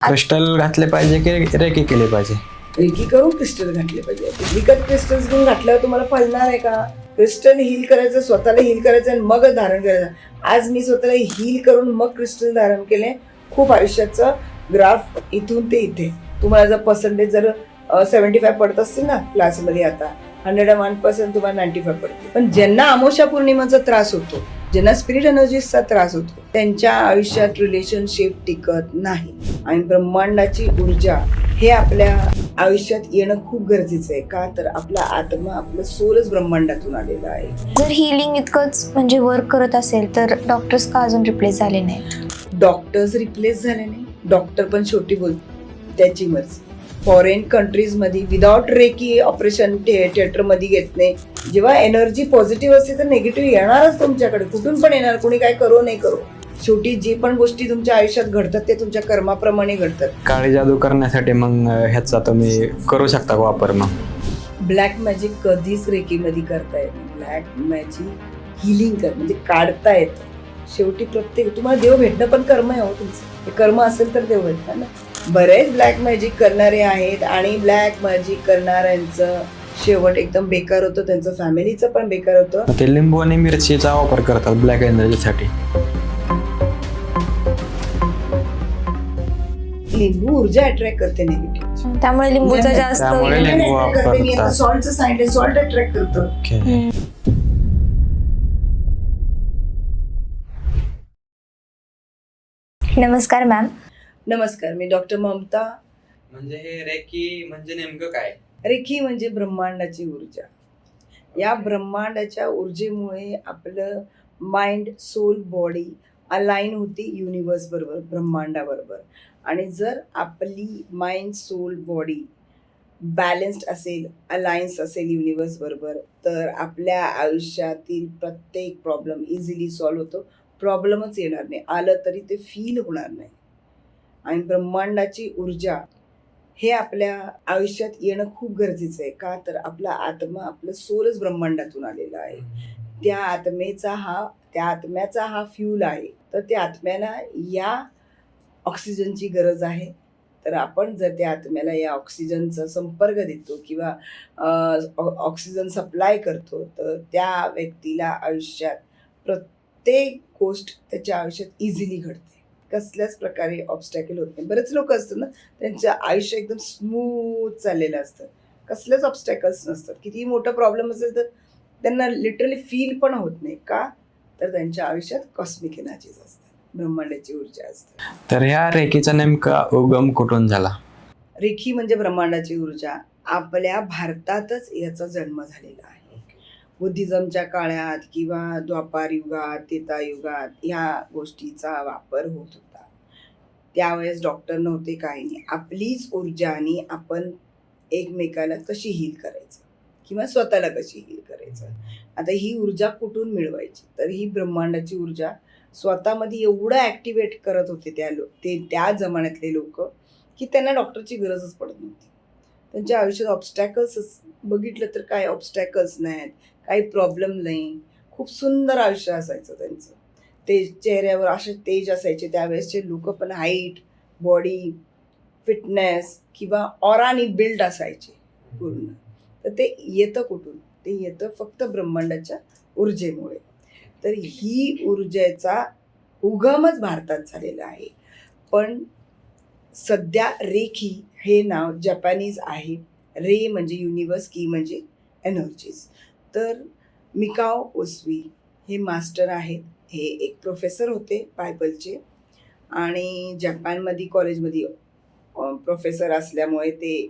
Crystal घातले पाहिजे की रेकी केले पाहिजे? रेकी करून क्रिस्टल घातले पाहिजे. विकत क्रिस्टल्स घेऊन घातल्यावर तुम्हाला फलणार आहे का? क्रिस्टल हील करायचं, स्वतःला हील करायचं आणि मग धारण करायचं. आज मी स्वतःला हील करून मग क्रिस्टल धारण केले. खूप आयुष्याचं ग्राफ इथून ते इथे. तुम्हाला जर पर्सेंटेज जर 75 पडत असतील ना क्लासमध्ये, आता 101% तुम्हाला 95 पडते. पण ज्यांना अमावस्या पौर्णिमेचा त्रास होतो, ज्यांना स्पिरिट एनर्जीचा त्रास होतो, त्यांच्या आयुष्यात रिलेशनशिप टिकत नाही. आणि ब्रह्मांडाची ऊर्जा हे आपल्या आयुष्यात येणं खूप गरजेचं आहे. का तर आपला आत्मा, आपलं सोलच ब्रह्मांडातून आलेला आहे. जर हिलिंग इतकंच म्हणजे वर्क करत असेल तर डॉक्टर्स का अजून रिप्लेस झाले नाही? डॉक्टर्स रिप्लेस झाले नाही. डॉक्टर पण शेवटी बोलतात त्याची मर्जी. फॉरेन कंट्रीज मध्ये विदाउट रेकी ऑपरेशन थिएटर मध्ये घेत नाही. जेव्हा एनर्जी पॉझिटिव्ह असते तर निगेटिव्ह येणारच तुमच्याकडे, कुठून पण येणार. कोणी काय करो नाही करो, शेवटी जे पण गोष्टी तुमच्या आयुष्यात घडतात ते तुमच्या कर्माप्रमाणे घडतात. काळी जादू करण्यासाठी मग ह्याचा तुम्ही करू शकता का वापर? मग ब्लॅक मॅजिक कधीच रेकीमध्ये करता येत नाही. ब्लॅक मॅजिक हिलिंग कर म्हणजे काढता येतं. शेवटी प्रत्येक तुम्हाला देव भेटणं पण कर्म आहे हो तुमचं. ते कर्म असेल तर देव भेटणार ना. बरेच ब्लॅक मॅजिक करणारे आहेत आणि ब्लॅक मॅजिक करणाऱ्यांचं शेवट एकदम बेकार होतं, त्यांचं फॅमिलीचं पण बेकार होतं. ते लिंबू आणि मिरचीचा वापर करतात ब्लॅक एनर्जीसाठी. लिंबू ऊर्जा अट्रॅक्ट करते निगेटिव्ह, त्यामुळे लिंबूचा जास्त त्यामुळे लिंबू वापरतात. सॉल्टचं सांगितलं, सॉल्ट अट्रॅक्ट करतं. नमस्कार मॅम. नमस्कार, मी डॉक्टर ममता. म्हणजे हे रेकी म्हणजे नेमकं काय? रेखी म्हणजे ब्रह्मांडाची ऊर्जा. या ब्रह्मांडाच्या ऊर्जेमुळे आपलं माइंड, सोल, बॉडी अलाइन होती युनिवर्स बरोबर, ब्रह्मांडाबरोबर. आणि जर आपली माइंड, सोल, बॉडी बॅलन्स्ड असेल, अलायन्स असेल युनिवर्स बरोबर, तर आपल्या आयुष्यातील प्रत्येक प्रॉब्लेम इझिली सॉल्व्ह होतो. प्रॉब्लेमच येणार नाही, आलं तरी ते फील होणार नाही. आणि ब्रह्मांडाची ऊर्जा हे आपल्या आयुष्यात येणं खूप गरजेचं आहे. का तर आपला आत्मा, आपलं सोलच ब्रह्मांडातून आलेला आहे. त्या आत्म्याचा हा फ्यूल आहे. तर त्या आत्म्याला या ऑक्सिजनची गरज आहे. तर आपण जर त्या आत्म्याला या ऑक्सिजनचा संपर्क देतो किंवा ऑक्सिजन सप्लाय करतो, तर त्या व्यक्तीला आयुष्यात प्रत्येक गोष्ट त्याच्या आयुष्यात इझिली घडते. कसल्याच प्रकारे ऑब्स्टॅकल होत नाही. बरेच लोक असतात ना, त्यांचं आयुष्य एकदम स्मूथ चाललेलं असतं, कसलेच ऑब्स्टॅकल्स नसतात. कितीही मोठा प्रॉब्लेम असेल तर त्यांना लिटरली फील पण होत नाही. का तर त्यांच्या आयुष्यात कॉस्मिक एनर्जीज असतात, ब्रह्मांडाची ऊर्जा असते. तर ह्या रेकीचा नेमका उगम कुठून झाला? रेखी म्हणजे ब्रह्मांडाची ऊर्जा. आपल्या भारतातच याचा जन्म झालेला आहे. बुद्धिझमच्या काळात किंवा द्वापार युगात, त्रेतायुगात ह्या गोष्टीचा वापर होत होता. त्यावेळेस डॉक्टर नव्हते, काही नाही. आपलीच ऊर्जा आणि आपण एकमेकाला कशी हील करायचं किंवा स्वतःला कशी हील करायचं. आता ही ऊर्जा कुठून मिळवायची? तर ही ब्रह्मांडाची ऊर्जा स्वतःमध्ये एवढं ॲक्टिवेट करत होते त्या जमान्यातले लोक की त्यांना डॉक्टरची गरजच पडत नव्हती. त्यांच्या आयुष्यात ऑब्स्टॅकल्स बघितलं तर काय ऑब्स्टॅकल्स नाहीत, काही प्रॉब्लेम नाही. खूप सुंदर आयुष्य असायचं त्यांचं. ते चेहऱ्यावर असे तेज असायचे. त्यावेळेसचे लोक पण हाईट, बॉडी, फिटनेस किंवा ऑरानी बिल्ड असायचे पूर्ण. तर ते येतं कुठून? ते येतं फक्त ब्रह्मांडाच्या ऊर्जेमुळे. तर ही ऊर्जेचा उगमच भारतात झालेला आहे. पण सध्या रेखी हे नाव जपानीज आहे. रे म्हणजे युनिवर्स, की म्हणजे एनर्जीज. तर मिकाओ ओसवी हे मास्टर आहेत. हे एक प्रोफेसर होते बायबलचे आणि जपानमध्ये कॉलेजमध्ये प्रोफेसर असल्यामुळे ते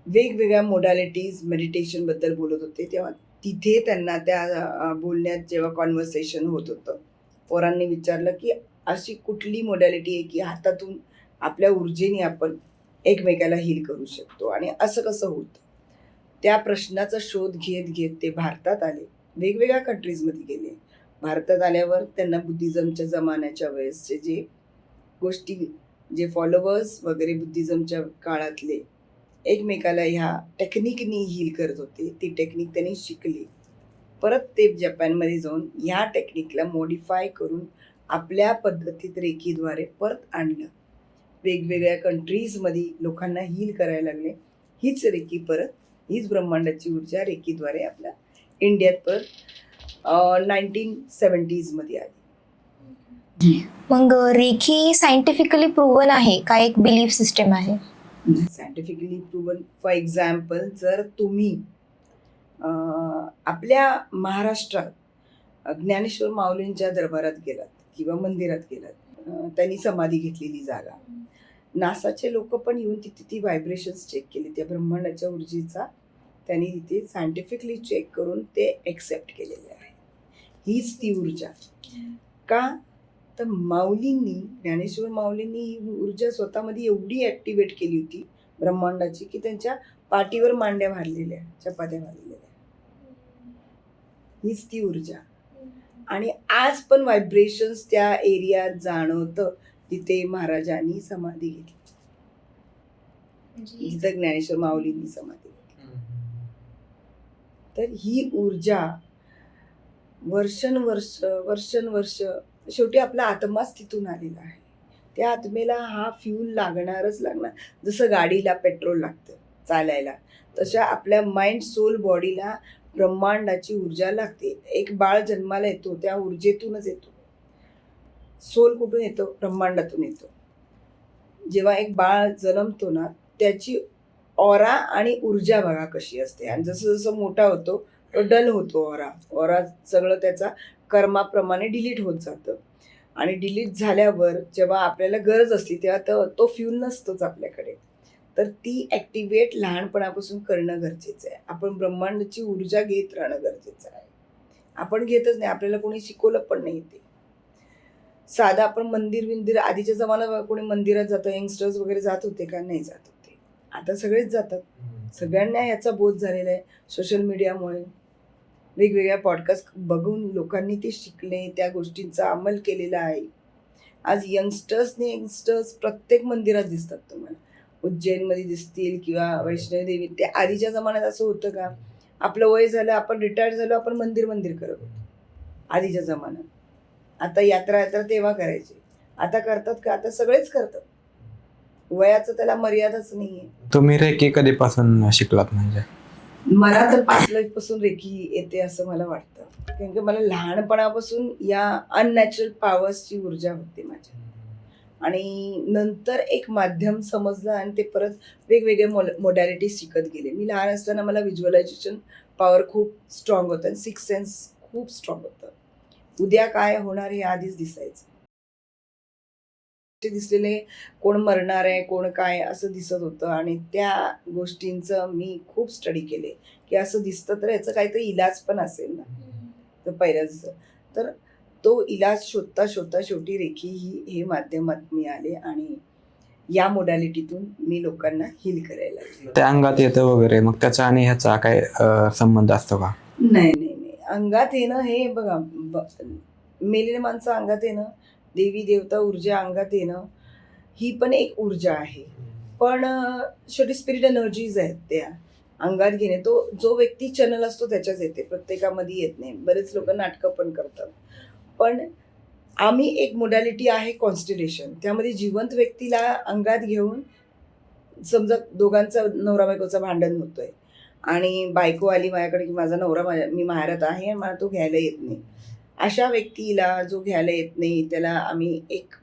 वेगवेगळ्या मोडॅलिटीज मेडिटेशनबद्दल बोलत होते. तेव्हा तिथे त्यांना त्या बोलण्यात जेव्हा कॉन्व्हर्सेशन होत होतं, पोरांनी विचारलं की अशी कुठली मोडॅलिटी आहे की हातातून आपल्या ऊर्जेने आपण एकमेकाला हील करू शकतो आणि असं कसं होतं. त्या प्रश्नाचा शोध घेत घेत ते भारतात आले. वेगवेगळ्या कंट्रीजमध्ये गेले. भारतात आल्यावर त्यांना बुद्धिझमच्या जमान्याच्या वेळेसचे जे गोष्टी, जे फॉलोवर्स वगैरे बुद्धिझमच्या काळातले एकमेकाला ह्या टेक्निकनी हील करत होते, ती टेक्निक त्यांनी शिकली. परत ते जपानमध्ये जाऊन ह्या टेक्निकला मॉडिफाय करून आपल्या पद्धतीत रेकीद्वारे परत आणलं. वेगवेगळ्या कंट्रीजमध्ये लोकांना हील करायला लागले. हीच रेकी परत, हीच ब्रह्मांडाची ऊर्जा रेकीद्वारे आपल्या इंडियात परत 1970s आली. मग रेखी सायंटिफिकली प्रूव्हन आहे का एक बिलीफ सिस्टम आहे? Scientifically proven. फॉर एक्झाम्पल, जर तुम्ही आपल्या महाराष्ट्रात ज्ञानेश्वर माऊलींच्या दरबारात गेलात किंवा मंदिरात गेलात, त्यांनी समाधी घेतलेली जागा, नासाचे लोक पण येऊन तिथे ती व्हायब्रेशन्स चेक केली, त्या ब्रह्मांडाच्या ऊर्जेचा त्यांनी तिथे सायंटिफिकली चेक करून ते एक्सेप्ट केलेले आहे. हीच ती ऊर्जा. का तर माऊलींनी, ज्ञानेश्वर माऊलींनी ही ऊर्जा स्वतःमध्ये एवढी ॲक्टिवेट केली होती ब्रह्मांडाची की त्यांच्या पाठीवर मांड्या भरलेल्या, चपात्या भरलेल्या. हीच ती ऊर्जा. आणि आज पण व्हायब्रेशन्स त्या एरियात जाणवतं. तिथे महाराजांनी समाधी घेतली, जिथं ज्ञानेश्वर माऊलींनी समाधी घेतली. तर ही ऊर्जा वर्षानुवर्ष शेवटी आपला आत्माच तिथून आलेला आहे. त्या आत्मेला हा फ्यूल लागणारच लागणार. जसं गाडीला पेट्रोल लागतं चालायला, तशा आपल्या माइंड, सोल, बॉडीला ब्रह्मांडाची ऊर्जा लागते. एक बाळ जन्माला येतो त्या ऊर्जेतूनच येतो. सोल कुठून येतो? ब्रह्मांडातून येतो. जेव्हा एक बाळ जन्मतो ना, त्याची ऑरा आणि ऊर्जा बघा कशी असते. आणि जसं जसं मोठा होतो तो डल होतो. ऑरा सगळं त्याचा कर्माप्रमाणे डिलीट होत जातं. आणि डिलीट झाल्यावर जेव्हा आपल्याला गरज असते तेव्हा तो फ्यूल नसतोच आपल्याकडे. तर ती ॲक्टिवेट लहानपणापासून करणं गरजेचं आहे. आपण ब्रह्मांडाची ऊर्जा घेत राहणं गरजेचं आहे. आपण घेतच नाही, आपल्याला कोणी शिकवलं पण नाही ते. साधं आपण मंदिर आधीच्या जमान्यात कोणी मंदिरात जातं, यंगस्टर्स वगैरे जात होते का? नाही जात होते. आता सगळेच जातात. सगळ्यांना याचा बोध झालेला आहे सोशल मीडियामुळे. वेगवेगळ्या पॉडकास्ट बघून लोकांनी ते शिकले, त्या गोष्टींचा अंमल केलेला आहे. आज यंगस्टर्स प्रत्येक मंदिरात दिसतात तुम्हाला. उज्जैनमध्ये दिसतील किंवा वैष्णवी देवी. ते आधीच्या जमान्यात असं होतं का? आपलं वय झालं, आपण रिटायर्ड झालो, आपण मंदिर करत होतो आधीच्या जमान्यात. आता यात्रा तेव्हा करायची. आता करतात का? आता सगळेच करतात. वयाचं त्याला मर्यादाच नाही आहे. तुम्ही रेकी कधीपासून शिकलात? म्हणजे मला तर 5 पासून रेकी येते असं मला वाटतं. कारण की मला लहानपणापासून या अननॅचरल पॉवर्सची ऊर्जा होती माझ्या. आणि नंतर एक माध्यम समजलं आणि ते परत वेगवेगळे मोडॅलिटीज शिकत गेले. मी लहान असताना मला व्हिज्युअलायझेशन पॉवर खूप स्ट्रॉंग होतं आणि सिक्स सेन्स खूप स्ट्रॉंग होतं. उद्या काय होणार हे आधीच दिसायचं. दिसलेले कोण मरणार आहे, कोण काय असं दिसत होतं. आणि त्या गोष्टींचं मी खूप स्टडी केले की असं दिसतं तर याचं काहीतरी इलाज पण असेल ना. तर पहिल्याच तर तो इलाज शोधता शेवटी रेखी हे माध्यमात मी आले आणि या मोडॅलिटीतून मी लोकांना हील करायला लागले. ते अंगात येतं वगैरे, मग त्याचा आणि ह्याचा काय संबंध असतो का? नाही. अंगात येणं हे बघा, मेलेल्या माणसं अंगात येणं, देवी देवता ऊर्जा अंगात येणं, ही पण एक ऊर्जा आहे. पण शेवटी स्पिरिट एनर्जीज आहेत त्या अंगात घेणे. तो जो व्यक्ती चॅनल असतो त्याच्याच येते, प्रत्येकामध्ये येत नाही. बरेच लोक नाटकं पण करतात. पण आम्ही एक मोडॅलिटी आहे कॉन्स्टिलेशन. त्यामध्ये जिवंत व्यक्तीला अंगात घेऊन, समजा दोघांचं नवरा बायकोचं भांडण होतंय आणि बायको आली माझ्याकडे की माझा नवरा मी माहेरात आहे आणि मला तो घ्यायला येत नाही. अशा व्यक्तीला जो घ्यायला येत नाही त्याला आम्ही एक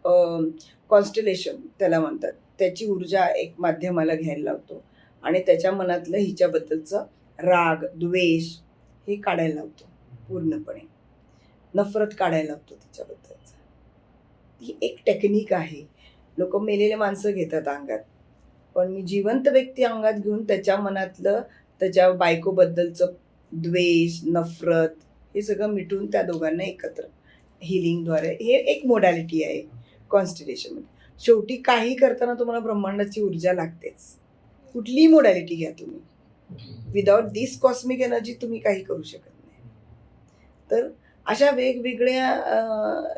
कॉन्स्टिलेशन त्याला म्हणतात, त्याची ऊर्जा एक माध्यमाला घ्यायला लावतो आणि त्याच्या मनातलं हिच्याबद्दलचं राग, द्वेष हे काढायला लावतो. पूर्णपणे नफरत काढायला लावतो तिच्याबद्दलचं. ही एक टेक्निक आहे. लोक मेलेले माणसं घेतात अंगात, पण मी जिवंत व्यक्ती अंगात घेऊन त्याच्या मनातलं, त्याच्या बायकोबद्दलचं द्वेष, नफरत हे सगळं मिटून त्या दोघांना एकत्र हिलिंगद्वारे, हे एक मोडॅलिटी आहे कॉन्स्टिलेशनमध्ये. शेवटी काही करताना तुम्हाला ब्रह्मांडाची ऊर्जा लागतेच. कुठलीही मोडॅलिटी घ्या तुम्ही, विदाउट दिस कॉस्मिक एनर्जी तुम्ही काही करू शकत नाही. तर अशा वेगवेगळ्या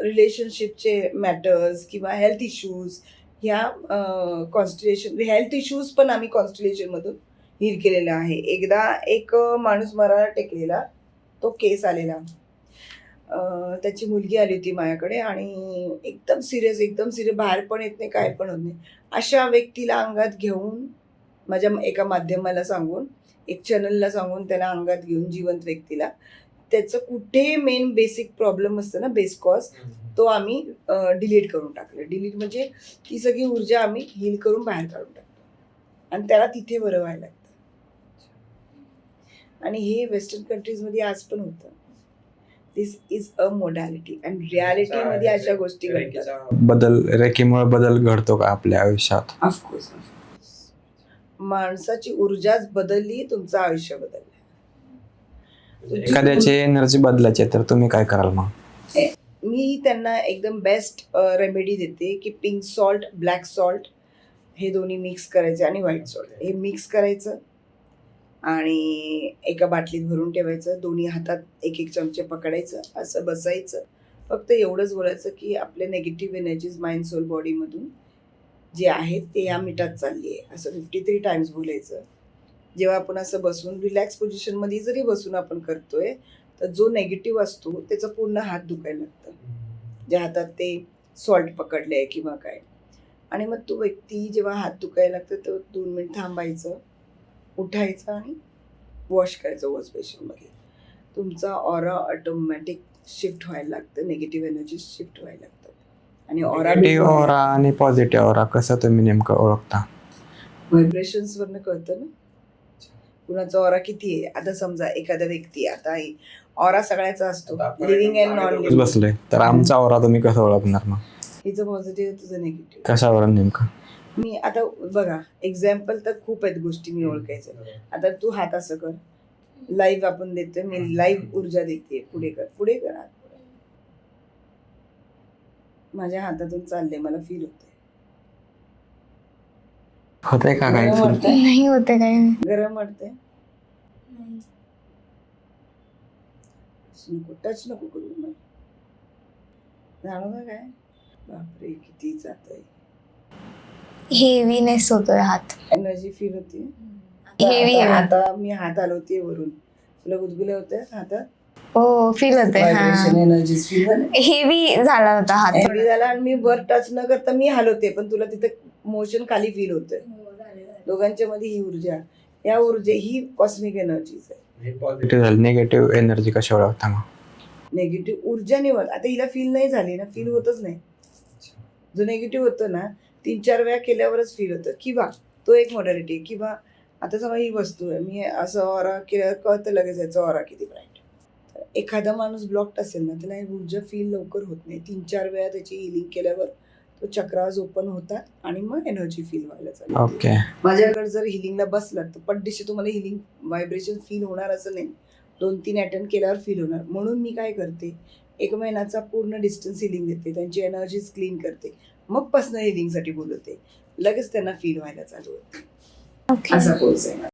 रिलेशनशिपचे मॅटर्स किंवा हेल्थ इश्यूज, ह्या हेल्थ इश्यूज पण आम्ही कॉन्स्टिलेशनमधून हील केलेलं आहे. एकदा एक माणूस मरायला टेकलेला, तो केस आलेला. त्याची मुलगी आली होती माझ्याकडे आणि एकदम सिरियस बाहेर पण येत नाही, काय पण होत नाही. अशा व्यक्तीला अंगात घेऊन माझ्या एका माध्यमाला सांगून, एक चॅनलला सांगून त्याला अंगात घेऊन जिवंत व्यक्तीला त्याचं कुठे मेन बेसिक प्रॉब्लेम असतं ना, बेस कॉज, तो आम्ही डिलीट करून टाकलं. डिलीट म्हणजे ती सगळी ऊर्जा आम्ही हील करून बाहेर काढून टाकतो आणि त्याला तिथे बरं व्हायला लागतं. आणि हे वेस्टर्न कंट्रीजमध्ये आज पण होतं. दिस इज अ मोडॅलिटी अँड रियालिटीमध्ये अशा गोष्टी घडतात. रेकीमुळे बदल घडतो का आपल्या आयुष्यात? ऑफकोर्स माणसाची ऊर्जाच बदलली, तुमचं आयुष्य बदललं. एखाद्याची एनर्जी बदलायची तर तुम्ही काय कराल मग? मी त्यांना एकदम बेस्ट रेमेडी देते की पिंक सॉल्ट, ब्लॅक सॉल्ट हे दोन्ही मिक्स करायचे आणि व्हाईट सॉल्ट हे मिक्स करायचं आणि एका बाटलीत भरून ठेवायचं. दोन्ही हातात एक एक चमचे पकडायचं, असं बसायचं. फक्त एवढंच बोलायचं की आपले नेगेटिव्ह एनर्जीज माइंड सोल बॉडीमधून जे आहेत ते या मिटात चालली आहे, असं 53 टाइम्स बोलायचं. जेव्हा आपण असं बसून रिलॅक्स पोझिशनमध्ये जरी बसून आपण करतोय तर जो नेगेटिव्ह असतो त्याचा पूर्ण हात दुखायला लागतं, ज्या हातात ते सॉल्ट पकडले आहे किंवा काय. आणि मग तो व्यक्ती जेव्हा हात दुखायला लागतं तर 2 मिनिट थांबायचं, उठायचं आणि वॉश करायचं वॉश बेसिनमध्ये. तुमचा ऑरा ऑटोमॅटिक शिफ्ट व्हायला लागतं, निगेटिव्ह एनर्जी शिफ्ट व्हायला लागतं. आणि निगेटिव्ह ऑरा आणि पॉझिटिव्ह ऑरा कसं तुम्ही नेमकं ओळखता? व्हायब्रेशन्सवरनं कळतं ना कुणाचा ऑरा किती आहे. आता समजा एखादा व्यक्ती, आता ऑरा सगळ्याचा असतो, लिव्हिंग अँड नॉन लिव्हिंग. बसलोय तर आमचा ऑरा तुम्ही कसं ओळखणार मग? हिचं पॉझिटिव्ह, तुझं निगेटिव्ह. कशावर नेमकं? मी आता बघा एक्झाम्पल तर खूप आहेत गोष्टी मी ओळखायचं. आता तू हात असं कर, लाईव्ह आपण देतोय, मी लाईव्ह ऊर्जा देते. पुढे कर, पुढे कर, हात पुढे. माझ्या हातातून चालले, मला फील होतंय. होतंय का काय? गरम वाटतंय? नाही होते काय. गरम वाटतंय? नको, टच नको करू मला. जाणवलं काय? बापरे किती जात आहे. हेवीनेस होतोय हात. एनर्जी फील होते. हेवी आता मी हात हलवते वरून, तुला गुदगुले होते हातात? हो फील होते. व्हायब्रेशन एनर्जी फील झाली. हेवी झाला होता हात. हेवी झाला आणि मी वर टच न करता मी हलवते, पण तुला तिथे मोशन खाली फील होतंय. दोघांच्या मध्ये ही ऊर्जा, या ऊर्जा ही कॉस्मिक एनर्जीज आहे. पॉझिटिव्ह झालं, निगेटिव्ह एनर्जी कशी ओळखता मग? नेगेटिव्ह ऊर्जा निवड. आता हिला फील नाही झाली ना, फील होतच नाही. जो नेगेटिव्ह होतो ना 3-4 वेळा केल्यावरच फील होतं. किंवा तो एक मॉडॅलिटी. किंवा आता समजा ही वस्तू आहे, मी असं ऑरा केल्यावर कळतं लगेच याचा ऑरा किती ब्राईट. तर एखादा माणूस ब्लॉक्ड असेल ना, त्याला ही ऊर्जा फील लवकर होत नाही. 3-4 वेळा त्याची हिलिंग केल्यावर तो चक्राज ओपन होतात आणि मग एनर्जी फील व्हायला चालू. ओके. माझ्याकडे जर हिलिंगला बसलात तर पटदिशी तुम्हाला हिलिंग व्हायब्रेशन फील होणार असं नाही, 2-3 अटेम्प्ट केल्यावर फील होणार. म्हणून मी काय करते, 1 महिन्याचा पूर्ण डिस्टन्स हिलिंग देते, त्यांची एनर्जीज क्लीन करते, मग पर्सनल हिलिंगसाठी बोलवते. लगेच त्यांना फील व्हायला चालू होते. असा कोर्स आहे.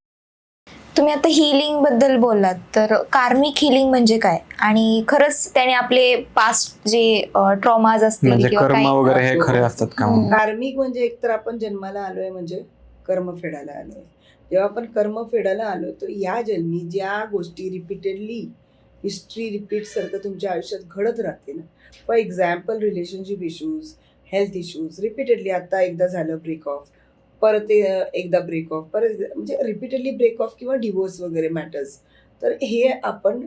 तुम्ही आता हिलिंग बद्दल बोललात, तर कार्मिक हिलिंग म्हणजे काय? आणि खरंच त्याने आपले पास्ट जे ट्रॉमाज असतील म्हणजे किंवा कर्म काही वगैरे हे खरे असतात का मग? कार्मिक म्हणजे एकतर आपण जन्माला आलोय म्हणजे कर्म फेडायला आलोय. जेव्हा आपण कर्म फेडायला आलो तर या जन्मी ज्या गोष्टी रिपीटेडली हिस्ट्री रिपीट सारखं तुमच्या आयुष्यात घडत राहते ना, for example relationship issues, health issues, repeatedly आता एकदा झालं ब्रेक ऑफ, परत एकदा ब्रेक ऑफ, परत म्हणजे रिपीटेडली ब्रेक ऑफ किंवा डिवोर्स वगैरे मॅटर्स. तर हे आपण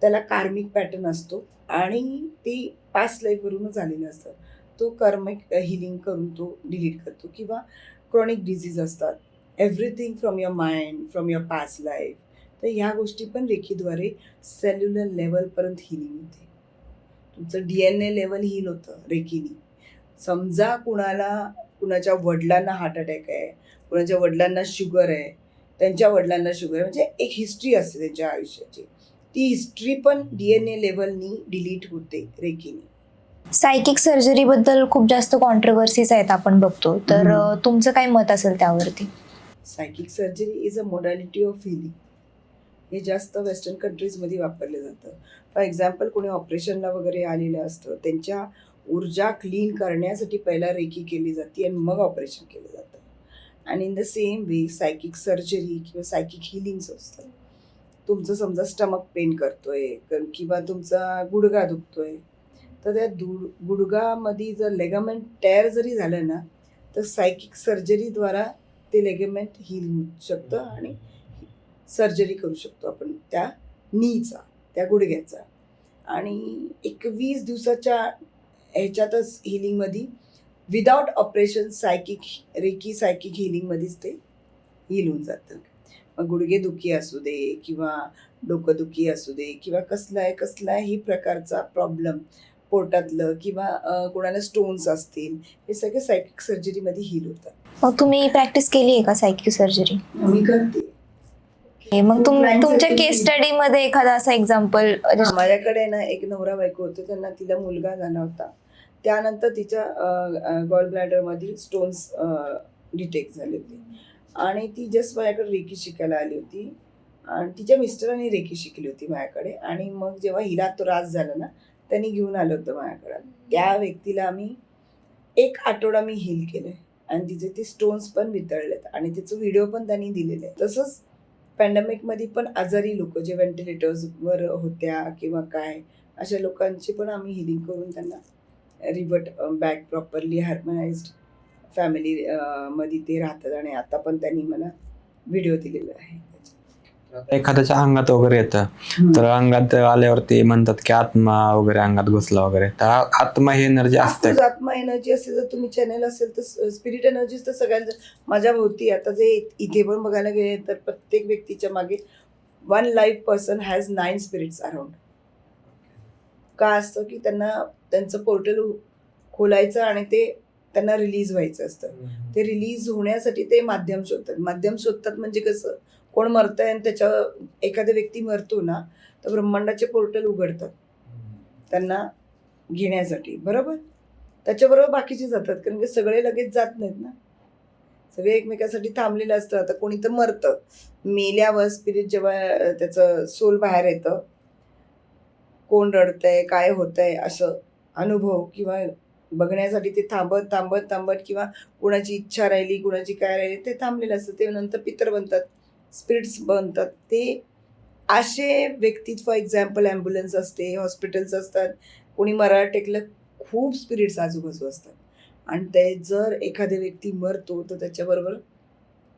त्याला कार्मिक पॅटर्न असतो आणि ते पास्ट लाईफवरूनच आलेलं असतं. तो कार्मिक हिलिंग करून तो डिलीट करतो. किंवा क्रॉनिक डिझीज असतात, everything from your mind, from your past life. तर ह्या गोष्टी पण रेकीद्वारे सेल्युलर लेवलपर्यंत हिलिंग होते. तुमचं DNA लेवल हील होतं रेकीनी. समजा कुणाच्या वडिलांना हार्ट अटॅक आहे, कुणाच्या वडिलांना शुगर आहे, त्यांच्या वडिलांना शुगर आहे, म्हणजे एक हिस्ट्री असते त्यांच्या आयुष्याची. ती हिस्ट्री पण DNA लेवलनी डिलीट होते रेकीनी. सायकिक सर्जरी बद्दल खूप जास्त कॉन्ट्रोवर्सीज आहेत आपण बघतो, तर तुमचं काय मत असेल त्यावरती? Psychic surgery is a modality of healing. हे जास्त वेस्टर्न कंट्रीजमध्ये वापरलं जातं. फॉर एक्झाम्पल कोणी ऑपरेशनला वगैरे आलेलं असतं, त्यांच्या ऊर्जा क्लीन करण्यासाठी पहिला रेकी केली जाते आणि मग ऑपरेशन केलं जातं. आणि in the same way psychic surgery किंवा सायकिक हिलिंग्स असतं तुमचं समजा स्टमक पेन करतोय किंवा तुमचा गुडघा दुखतोय, तर त्या गुडघामध्ये जर लेगामेंट टेअर जरी झालं ना, तर सायकिक सर्जरीद्वारा ते लेगामेंट हील होऊ शकतं आणि सर्जरी करू शकतो आपण त्या नीचा, त्या गुडघ्याचा. आणि 21 दिवसाच्या ह्याच्यातच हिलिंगमध्ये विदाउट ऑपरेशन रेकी सायकिक हिलिंगमध्येच ते हील होऊन जातं. मग गुडघेदुखी असू दे किंवा डोकंदुखी असू दे किंवा कसलाही प्रकारचा प्रॉब्लेम पोटातलं किंवा कोणाला स्टोन्स असतील, हे सगळे सायकिक सर्जरीमध्ये हील होतात. मग तुम्ही प्रॅक्टिस केली आहे का सायकिक सर्जरी? मी करते. मग तुमच्या केस स्टडी मध्ये एखादा असा एक्झाम्पल? माझ्याकडे ना एक नवरा बायको होते, त्यांना तिला मुलगा झाला होता. त्यानंतर तिच्या गॉल ब्लॅडरमध्ये स्टोन्स डिटेक्ट झाले होते आणि ती जस्ट माझ्याकडे रेकी शिकायला आली होती आणि तिच्या मिस्टरांनी रेकी शिकली होती माझ्याकडे. आणि मग जेव्हा हिला त्रास झाला ना, त्यांनी घेऊन आलं होतं माझ्याकडे. त्या व्यक्तीला आम्ही 1 आठवडा मी हील केलं आणि तिचे ते स्टोन्स पण वितळलेत आणि त्याचं व्हिडिओ पण त्यांनी दिलेले आहे. तसंच पॅन्डेमिकमध्ये पण आजारी लोक जे व्हेंटिलेटर्सवर होत्या किंवा काय, अशा लोकांची पण आम्ही हिलिंग करून त्यांना revert back properly harmonised family मध्ये ते राहतात. आणि आता पण त्यांनी मला व्हिडिओ दिलेला आहे. एखाद्याच्या अंगात वगैरे येतं, तर अंगात आल्यावरती म्हणतात की आत्मा वगैरे अंगात घुसला वगैरे, तर आत्मा ही एनर्जी असते. आत्मा एनर्जी असेल, जर तुम्ही चॅनल असेल तर स्पिरिट एनर्जी तर सगळ्यांच्या माझ्या भोवती. आता जे इथे पण बघायला गेले तर प्रत्येक व्यक्तीच्या मागे 1 live person has 9 spirits around. का असतं की त्यांना त्यांचं पोर्टल खोलायचं आणि ते त्यांना रिलीज व्हायचं असतं. ते रिलीज होण्यासाठी ते माध्यम शोधतात. म्हणजे कसं, कोण मरतंय आणि त्याच्या एखादा व्यक्ती मरतो ना, तर ब्रह्मांडाचे पोर्टल उघडतात त्यांना घेण्यासाठी, बरोबर. त्याच्याबरोबर बाकीचे जातात, कारण की सगळे लगेच जात नाहीत ना, सगळे एकमेकांसाठी थांबलेले असतं. आता कोणी तर मरतं, मेल्यावर स्पिरिट जेव्हा त्याचं सोल बाहेर येतं, कोण रडतंय, काय होतंय असं अनुभव किंवा बघण्यासाठी ते थांबत किंवा कुणाची इच्छा राहिली, कुणाची काय राहिली, ते थांबलेलं असतं. ते नंतर पितर बनतात, स्पिरिट्स बनतात. ते असे व्यक्ती, फॉर एक्झाम्पल ॲम्ब्युलन्स असते, हॉस्पिटल्स असतात, कोणी मराठा टेकलं, खूप स्पिरिट्स आजूबाजू असतात. आणि ते जर एखादा व्यक्ती मरतो तर त्याच्याबरोबर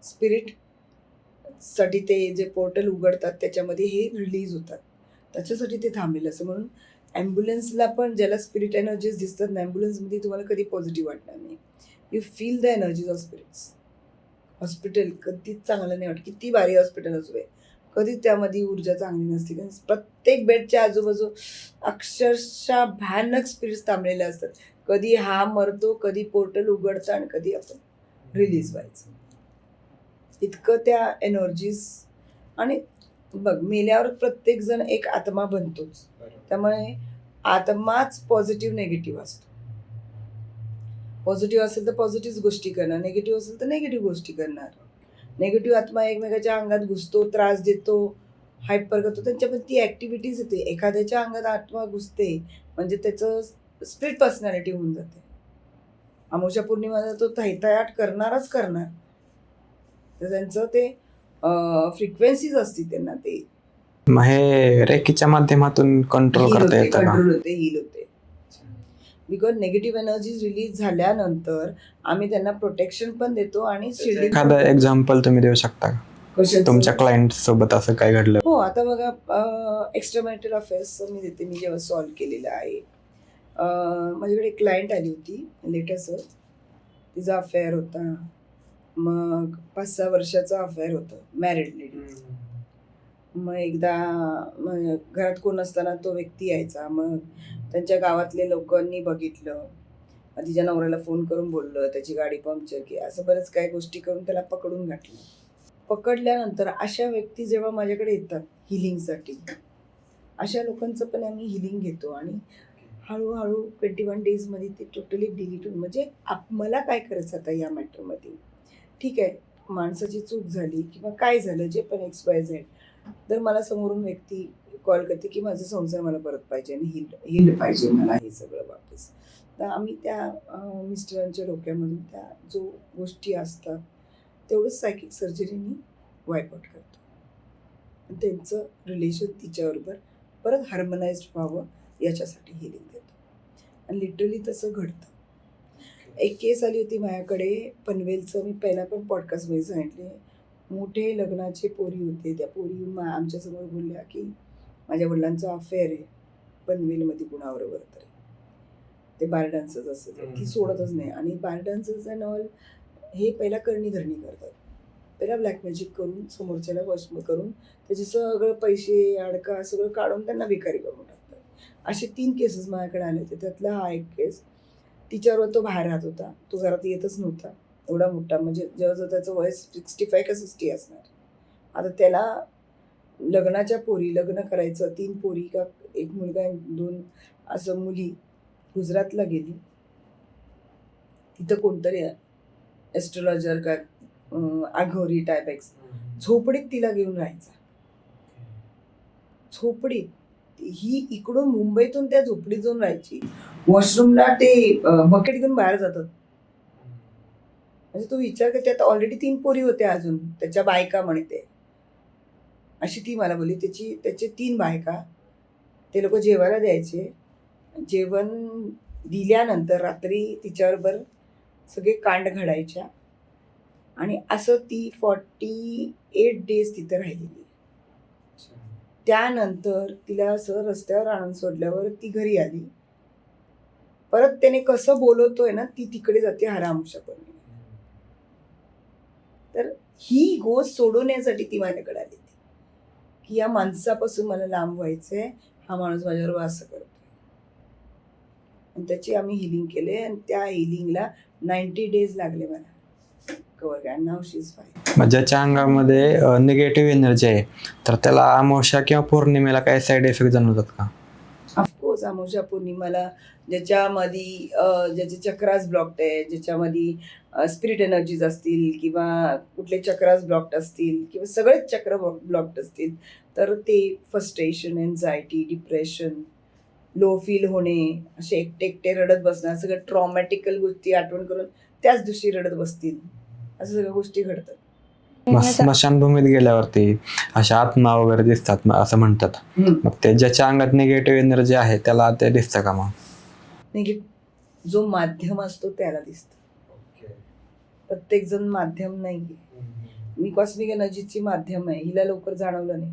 स्पिरिटसाठी ते जे पोर्टल उघडतात त्याच्यामध्ये हे रिलीज होतात, त्याच्यासाठी ते थांबलेलं असतं. म्हणून ॲम्ब्युलन्सला पण ज्याला स्पिरिट एनर्जीज दिसतात ना, ॲम्ब्युलन्समध्ये तुम्हाला कधी पॉझिटिव्ह वाटणार नाही. You feel the energies of spirits. Hospital कधीच चांगलं नाही वाटत, किती भारी हॉस्पिटल असू दे, कधी त्यामध्ये ऊर्जा चांगली नसते. कारण प्रत्येक बेडच्या आजूबाजू अक्षरशः भयानक स्पिरिट्स थांबलेले असतात. कधी हा मरतो, कधी पोर्टल उघडतं आणि कधी आपण रिलीज व्हायचं. इतकं त्या एनर्जीज. आणि बघ, मेल्यावर प्रत्येक जण एक आत्मा बनतोच, त्यामुळे आत्माच पॉझिटिव्ह निगेटिव्ह असतो. पॉझिटिव्ह असेल तर पॉझिटिव्ह गोष्टी करणार, निगेटिव्ह असेल तर निगेटिव्ह गोष्टी करणार. निगेटिव्ह आत्मा एकमेकाच्या अंगात घुसतो, त्रास देतो, हायपर करतो, त्यांच्यामध्ये ती ॲक्टिव्हिटीज येते. एखाद्याच्या अंगात आत्मा घुसते म्हणजे त्याचं स्प्लिट पर्सनॅलिटी होऊन जाते. अमावस्या पौर्णिमेला तो तैतायाट करणारच करणार. तर त्यांचं ते फ्रिक्वेन्सीज असते, त्यांना ते मग हे रेकीच्या माध्यमातून कंट्रोल करता येतं का? कंट्रोल होते, हील होते. बिकॉज नेगेटिव्ह एनर्जीज रिलीज झाल्यानंतर आम्ही त्यांना प्रोटेक्शन पण देतो आणि शिल्डिंग. एखादं एक्झाम्पल तुम्ही देऊ शकता का तुमच्या क्लायंट सोबत असं काय घडलं? हो, आता बघा, एक्स्ट्रामॅरिटल अफेअर्स मी देते, मी जेव्हा सॉल्व्ह केलेलं आहे. माझ्याकडे एक क्लायंट आली होती लेटेस्ट, तिचा अफेअर होता. मग 5-6 वर्षाचा अफेअर होतं, मॅरिड लेडी. मग एकदा घरात कोण असताना तो व्यक्ती यायचा. मग त्यांच्या गावातले लोकांनी बघितलं, तिच्या नवऱ्याला फोन करून बोललं, त्याची गाडी पंक्चर की, असं बरंच काही गोष्टी करून त्याला पकडून घातलं. पकडल्यानंतर अशा व्यक्ती जेव्हा माझ्याकडे येतात हिलिंगसाठी, अशा लोकांचं पण आम्ही हिलिंग घेतो आणि हळूहळू 21 डेजमध्ये ते टोटली डिलीट होऊन. म्हणजे मला काय करायचं आता या मॅटरमध्ये, ठीक आहे, माणसाची चूक झाली किंवा काय झालं, जे पण XYZ, तर मला समोरून व्यक्ती कॉल करते की माझा संसार मला परत पाहिजे आणि हिल्ड पाहिजे मला हे सगळं वापस. तर आम्ही त्या मिस्टरांच्या डोक्यामधून त्या जो गोष्टी असतात तेवढंच सायकिक सर्जरीनी वाईप आउट करतो. आणि त्यांचं रिलेशन तिच्याबरोबर परत हार्मनाइज्ड व्हावं याच्यासाठी हिलिंग देतो. आणि लिटरली तसं घडतं. एक केस आली होती माझ्याकडे पनवेलचं, मी पहिला पण पॉडकास्टमध्ये सांगितले. मोठे लग्नाचे पोरी होते, त्या पोरी आमच्यासमोर बोलल्या की माझ्या वडिलांचा अफेअर आहे पनवेलमध्ये कुणाबरोबर तरी, ते बार डान्सर्स असतं ती सोडतच नाही. आणि बार डान्सर्स अँड ऑल हे पहिला करणी करतात, पहिला ब्लॅक मॅजिक करून समोरच्याला वश करून त्याचे सगळं पैसे अडका सगळं काढून त्यांना भिकारी करून टाकतात. असे 3 केसेस माझ्याकडे आले होते. त्यातला हा एक केस, तिच्याबरोबर तो बाहेर राहत होता, तो घरात येतच नव्हता. एवढा मोठा, म्हणजे जवळजवळ त्याचं वय 65 का 60 असणार. आता त्याला लग्नाच्या पोरी, लग्न करायचं, 3 पोरी का 1 मुलगा 2 असं मुली गुजरातला गेली. तिथं कोणतरी ॲस्ट्रोलॉजर का आघोरी टाईप झोपडीत तिला घेऊन राहायचा. झोपडीत ही इकडून मुंबईतून त्या झोपडीत जाऊन राहायची. वॉशरूमला ते बकेट घेऊन बाहेर जातात. म्हणजे तू विचार कर, त्यात ऑलरेडी 3 पोरी होत्या अजून त्याच्या बायका म्हणते. अशी ती मला बोलली. त्याचे 3 बायका, ते लोक जेवायला द्यायचे. जेवण दिल्यानंतर रात्री तिच्याबरोबर सगळे कांड घडायच्या. आणि असं ती 48 डेज तिथं राहिलेली. त्यानंतर तिला असं रस्त्यावर आणून सोडल्यावर ती घरी आली. परत त्याने कसं बोलवतोय ना, ती तिकडे जाते हरामशा. तर ही गोष्ट सोडवण्यासाठी ती माझ्याकडे आली होती की या माणसापासून मला लांब व्हायचंय, हा माणूस माझ्याबरोबर असं करतोय. आणि त्याची आम्ही हिलिंग केले. आणि त्या हिलिंगला 90 डेज लागले मला कव्हर करायला. Now she is fine. ज्याच्या अंगामध्ये निगेटिव्ह एनर्जी आहे तर त्याला अमावस्या किंवा पौर्णिमेला काही साईड इफेक्ट जाणवतात का? ऑफकोर्स अमावस्या पौर्णिमाला ज्याच्यामध्ये ज्याचे चक्रास ब्लॉक्ड आहे, ज्याच्यामध्ये स्पिरिट एनर्जीज असतील किंवा कुठले चक्रास ब्लॉक्ड असतील किंवा सगळेच चक्र ब्लॉक्ड असतील, तर ते frustration, anxiety, depression, low feel होणे, असे एकटे एकटे रडत बसणार, सगळं ट्रॉमॅटिकल गोष्टी आठवण करून त्याच दिवशी रडत बसतील, असं सगळ्या गोष्टी घडतात. स्मशानभूमीत गेल्यावरती अशा आत्मा वगैरे दिसतात असं म्हणतात. मग ते ज्याच्या अंगात निगेटिव्ह एनर्जी आहे त्याला ते दिसतं का? मग जो माध्यम असतो त्याला दिसतं. प्रत्येक जण माध्यम नाहीये. मी कॉस्मिक एनर्जीची माध्यम आहे. हिला लवकर जाणवलं नाही.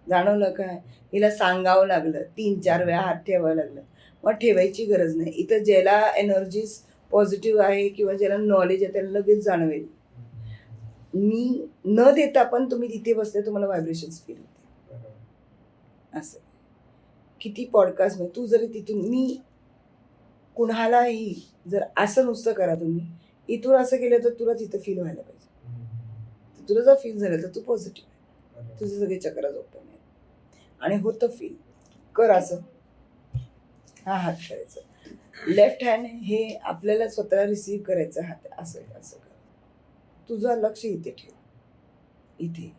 जाणवलं काय? हिला सांगावं लागलं, 3-4 वेळा हात ठेवावं लागलं. मग ठेवायची गरज नाही. इथं ज्याला एनर्जीज पॉझिटिव्ह आहे किंवा ज्याला नॉलेज आहे त्याला लगेच जाणवेल. मी न देता पण तुम्ही तिथे बसले तुम्हाला व्हायब्रेशन्स फील होते. असं किती पॉडकास्ट मध्ये तू जरी तिथून, मी कुणालाही जर असं नुसतं करा तुम्ही, इथून असं केलं तर तुला तिथं फील व्हायला पाहिजे. तुला जर फील झालं तर तू पॉझिटिव्ह आहे, तुझे सगळे चक्र ओपन आहेत आणि होतं फील. कर असं, हा हात करायचं, लेफ्ट हँड हे आपल्याला स्वतःला रिसीव्ह करायचं, हात असं असं कर. तुझं लक्ष इथे ठेव, इथे.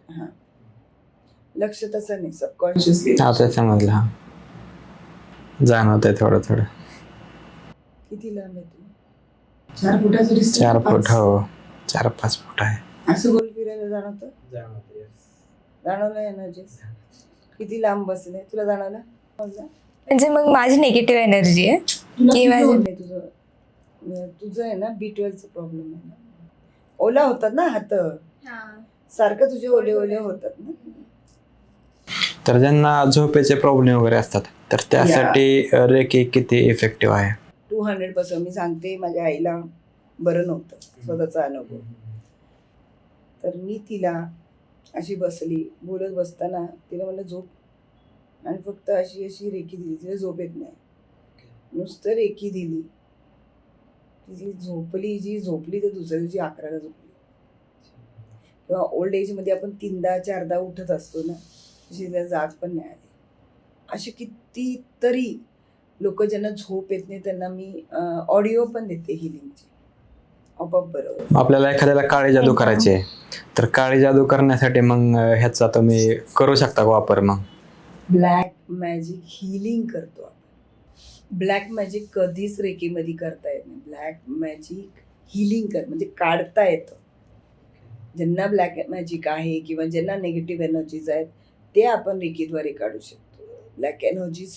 हां, लक्ष तसं नाही, सबकॉन्शियसली. आता समजलं. हा, जाणवतंय थोडं थोडं. किती लांब आहे तू? 4 फुटाचं डिस्टन्स. 4 फूट. हो, 4-5 फूट आहे. असं गोल फिरायला जाणवतं. जाणवलं एनर्जी किती लांब बसले, तुला जाणवलं? म्हणजे मग माझी निगेटिव्ह एनर्जी आहे की तुझं आहे ना B12चा प्रॉब्लेम आहे ना. ओला होतात ना हात, सारखं तुझे ओले ओले होतात ना. तर ज्यांना झोपेचे प्रॉब्लेम वगैरे असतात तर त्यासाठी रेकी किती इफेक्टिव्ह आहे? 200%. मी सांगते, माझ्या आईला बरं नव्हतं, स्वतःचा अनुभव. तर मी तिला अशी बसली, बोलत बसताना तिला म्हणलं झोप, आणि फक्त अशी अशी रेकी दिली. तिला झोप येत नाही, नुसतं रेकी दिली. ती झोपली, जी झोपली तर दुसऱ्या दिवशी 11ला झोपली. किंवा ओल्ड एजमध्ये आपण 3दा-4दा उठत असतो ना, तशी तिला जाग पण नाही आली. अशी कितीतरी लोक ज्यांना झोप येत नाही त्यांना मी ऑडिओ पण देते हिलिंगची, आपोआप बरोबर. आपल्याला एखाद्याला काळी जादू करायची आहे तर काळी जादू करण्यासाठी मग ह्याचा तुम्ही करू शकता वापर? मग ब्लॅक मॅजिक हिलिंग करतो आपण. ब्लॅक मॅजिक कधीच रेकीमध्ये करता येत नाही. ब्लॅक मॅजिक हिलिंग कर म्हणजे काढता येतं. ज्यांना ब्लॅक मॅजिक आहे किंवा ज्यांना निगेटिव्ह एनर्जीज आहेत ते आपण रेकीद्वारे काढू शकतो. ब्लॅक एनर्जीज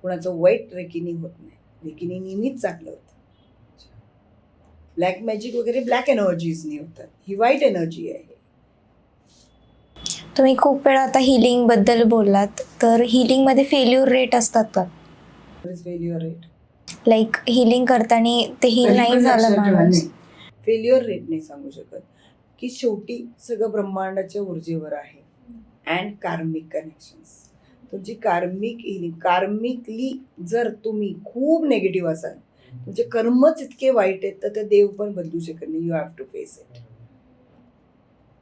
कोणाचं वाईट रेकीनी होत नाही, रेकीनी नेहमीच चांगलं होतं. ब्लॅक मॅजिक वगैरे ब्लॅक एनर्जीजनी होतात, ही वाईट एनर्जी आहे. तुम्ही खूप वेळा आता हिलिंग बद्दल बोललात, तर हिलिंग मध्ये फेल्युअर रेट असतात का? फेल्युअर रेट लाईक हिलिंग करताना ते हील नाही झालं माणूस. फेल्युअर रेट नाही सांगू शकत, की शेवटी सगळं ब्रह्मांडाच्या ऊर्जेवर आहे. अँड कार्मिक कनेक्शन्स, तुमची कार्मिक हिलिंग, कार्मिकली जर तुम्ही खूप निगेटिव्ह असाल, तुमचे कर्मच इतके वाईट आहेत, तर ते देव पण बदलू शकत नाही. You have to face it.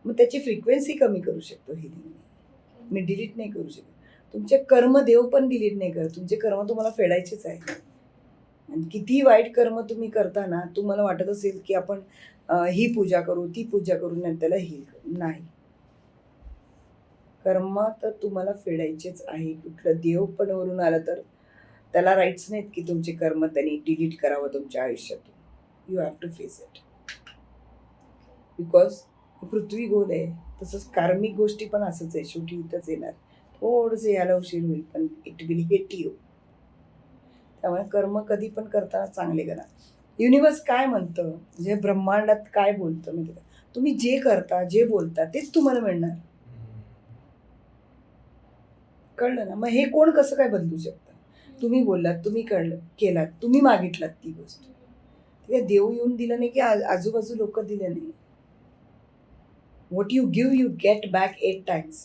मग त्याची फ्रिक्वेन्सी कमी करू शकतो हिलिंग. मी डिलीट नाही करू शकत. तुमचे कर्म देव पण डिलीट नाही करत. तुमचे कर्म तुम्हाला फेडायचेच आहे. आणि किती वाईट कर्म तुम्ही करता ना, तुम्हाला वाटत असेल की आपण ही पूजा करू, ती पूजा करू, नाही त्याला हील करू. नाही, कर्म तर तुम्हाला फेडायचेच आहे. कुठलं देव पण वरून आलं तर त्याला राईट्स नाहीत की तुमचे कर्म त्यांनी डिलीट करावं तुमच्या आयुष्यातून. You have to face it. Because पृथ्वी गोल आहे, तसंच कार्मिक गोष्टी पण असंच आहे. शेवटी इथंच येणार. थोडंसं यायला उशीर होईल, पण इट विल हिट यू. त्यामुळे कर्म कधी पण करताना चांगले करा. युनिवर्स काय म्हणतं, म्हणजे ब्रह्मांडात काय बोलतं म्हणजे तुम्ही जे करता, जे बोलता, तेच तुम्हाला मिळणार. कळलं ना? मग हे कोण कसं काय बदलू शकतं? तुम्ही बोललात, तुम्ही केलात, तुम्ही मागितलात ती गोष्ट. ठीक आहे, देव येऊन दिलं नाही की आजूबाजू लोक दिले नाही. What you give you get back 8 times.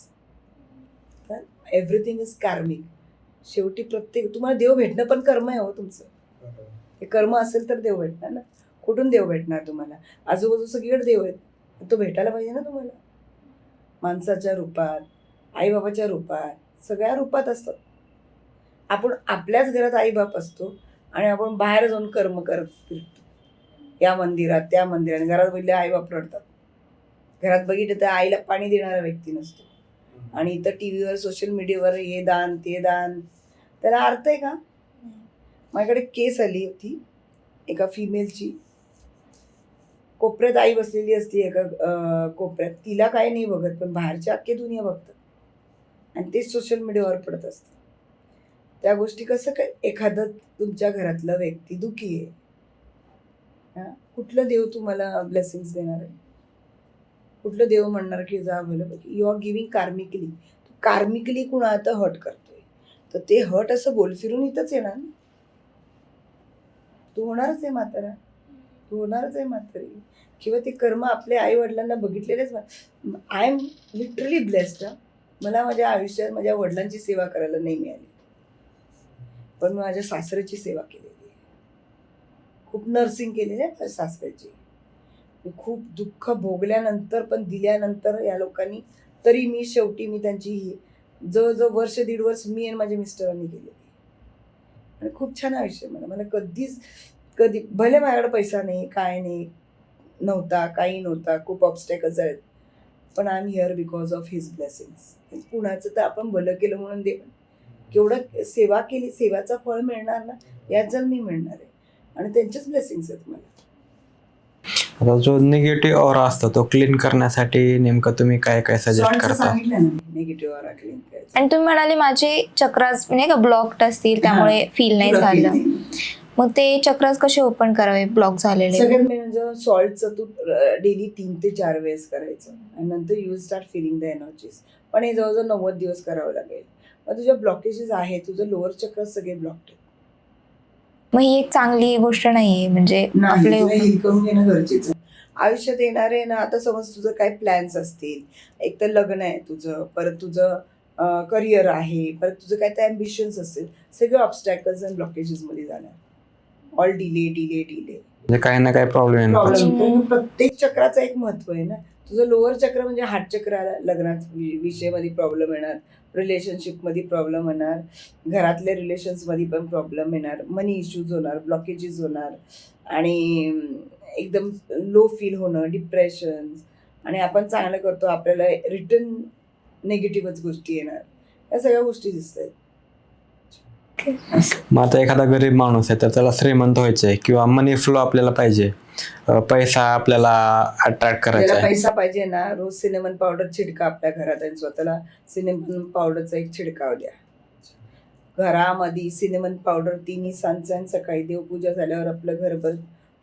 Everything is कार्मिक. शेवटी प्रत्येक तुम्हाला देव भेटणं पण कर्म आहे हो तुमचं. हे कर्म असेल तर देव भेटणार ना. कुठून देव भेटणार तुम्हाला? आजूबाजू सगळीकडे देव आहेत, तो भेटायला पाहिजे ना तुम्हाला. माणसाच्या रूपात, आईबाबाच्या रूपात, सगळ्या रूपात असतात. आपण आपल्याच घरात आईबाप असतो आणि आपण बाहेर जाऊन कर्म करत फिरतो. या मंदिरात, त्या मंदिरात. घरात बघितले आईबाप रडतात. घरात बघितलं तर आईला पाणी देणारा व्यक्ती नसतो. आणि इथं टी व्हीवर, सोशल मीडियावर हे दान, ते दान. त्याला अर्थ आहे का? माझ्याकडे केस आली होती एका फिमेलची. कोपऱ्यात आई बसलेली असते एका कोपऱ्यात. तिला काय नाही बघत, पण बाहेरच्या अख्खे दुनिया बघतात. आणि तेच सोशल मीडियावर पडत असतं. त्या गोष्टी कसं काय, एखादं तुमच्या घरातलं व्यक्ती दुखी आहे, कुठलं देव तुम्हाला ब्लेसिंग्स देणार आहे? कुठलं देव म्हणणार की जा बोल? You are giving karmically. Karmically कुणा आता हर्ट करतोय, तर ते हर्ट असं गोल फिरून इथंच येणार ना. तू होणारच आहे म्हातारा, तू होणारच आहे म्हातारी. किंवा ते कर्म आपल्या आई वडिलांना बघितलेलेच. I am literally blessed. मला माझ्या आयुष्यात माझ्या वडिलांची सेवा करायला नाही मिळाली, पण मी माझ्या सासऱ्याची सेवा केलेली आहे. खूप नर्सिंग केलेली आहे माझ्या सासऱ्याची. खूप दुःख भोगल्यानंतर पण दिल्यानंतर या लोकांनी, तरी मी शेवटी मी त्यांची जवळजवळ 1.5 वर्ष मी आणि माझ्या मिस्टरांनी केलेली. आणि खूप छान आयुष्य मला कधी भले माझ्याकडे पैसा नाही, काय नाही, नव्हता, काही नव्हता, खूप ऑब्स्टॅकल्स आहेत, पण I am here because of his blessings. कुणाचं तर आपण भलं केलं म्हणून केवढं सेवा केली, सेवाचं फळ मिळणार ना, याच जन्मी मिळणार आहे. आणि त्यांचेच ब्लेसिंग्स आहेत मला. आता जो निगेटिव्ह ऑरा असतो तो क्लीन करण्यासाठी नेमकं तुम्ही काय काय सजेस्ट करता? सांगितलं ना, निगेटिव्ह ऑरा क्लीन करायचं. आणि तुम्ही म्हणाले माझे चक्रास म्हणजे का ब्लॉक्ड असतील, त्यामुळे फील नाही झालं. मग ते चक्रास कसे ओपन करावे ब्लॉक झालेले? सगळ्यात म्हणजे सॉल्टचं तू डेली 3 ते 4 वेळेस करायचं आणि नंतर you start feeling the energies. पण हे जवळजवळ 90 दिवस करावं लागेल. मग तुझ्या ब्लॉकेजेस आहेत, तुझं लोअर चक्र सगळे ब्लॉक्ड आहेत. मग ही एक चांगली गोष्ट नाहीये, म्हणजे आपले हील करून घेणं गरजेचं. आयुष्यात येणारे ना, आता समज तुझं काय प्लॅन्स असतील, एक तर लग्न आहे तुझं, परत तुझं करिअर आहे, परत तुझं काय तर ॲम्बिशन्स असतील, सगळे ऑब्स्टॅकल्स आणि ब्लॉकेजेसमध्ये जाणार. All delay. म्हणजे काही ना काही प्रॉब्लेम प्रॉब्लेम. प्रत्येक चक्राचं एक महत्व आहे ना. तुझं लोअर चक्र म्हणजे हार्ट चक्र, लग्नात विषयामध्ये प्रॉब्लेम येणार, रिलेशनशिपमध्ये प्रॉब्लेम येणार, घरातल्या रिलेशन्समध्ये पण प्रॉब्लेम येणार, मनी इश्यूज होणार, ब्लॉकेजेस होणार, आणि एकदम लो फील होणं, डिप्रेशन. आणि आपण चांगलं करतो, आपल्याला रिटर्न निगेटिव्हच गोष्टी येणार. या सगळ्या गोष्टी दिसत आहेत. मग आता एखादा गरीब माणूस आहे तर त्याला श्रीमंत व्हायचंय किंवा मनी फ्लो आपल्याला पाहिजे, पैसा आपल्याला अट्रॅक्ट करायचा ज्याला आहे. पैसा पाहिजे ना, रोज सिनेमन पावडर छिडका आपल्या घरात आणि स्वतःला सिनेमन पावडरचा एक छिडकाव द्या. घरामध्ये सिनेमन पावडर तिन्ही सांजचा आणि सकाळी देवपूजा झाल्यावर आपलं घरभर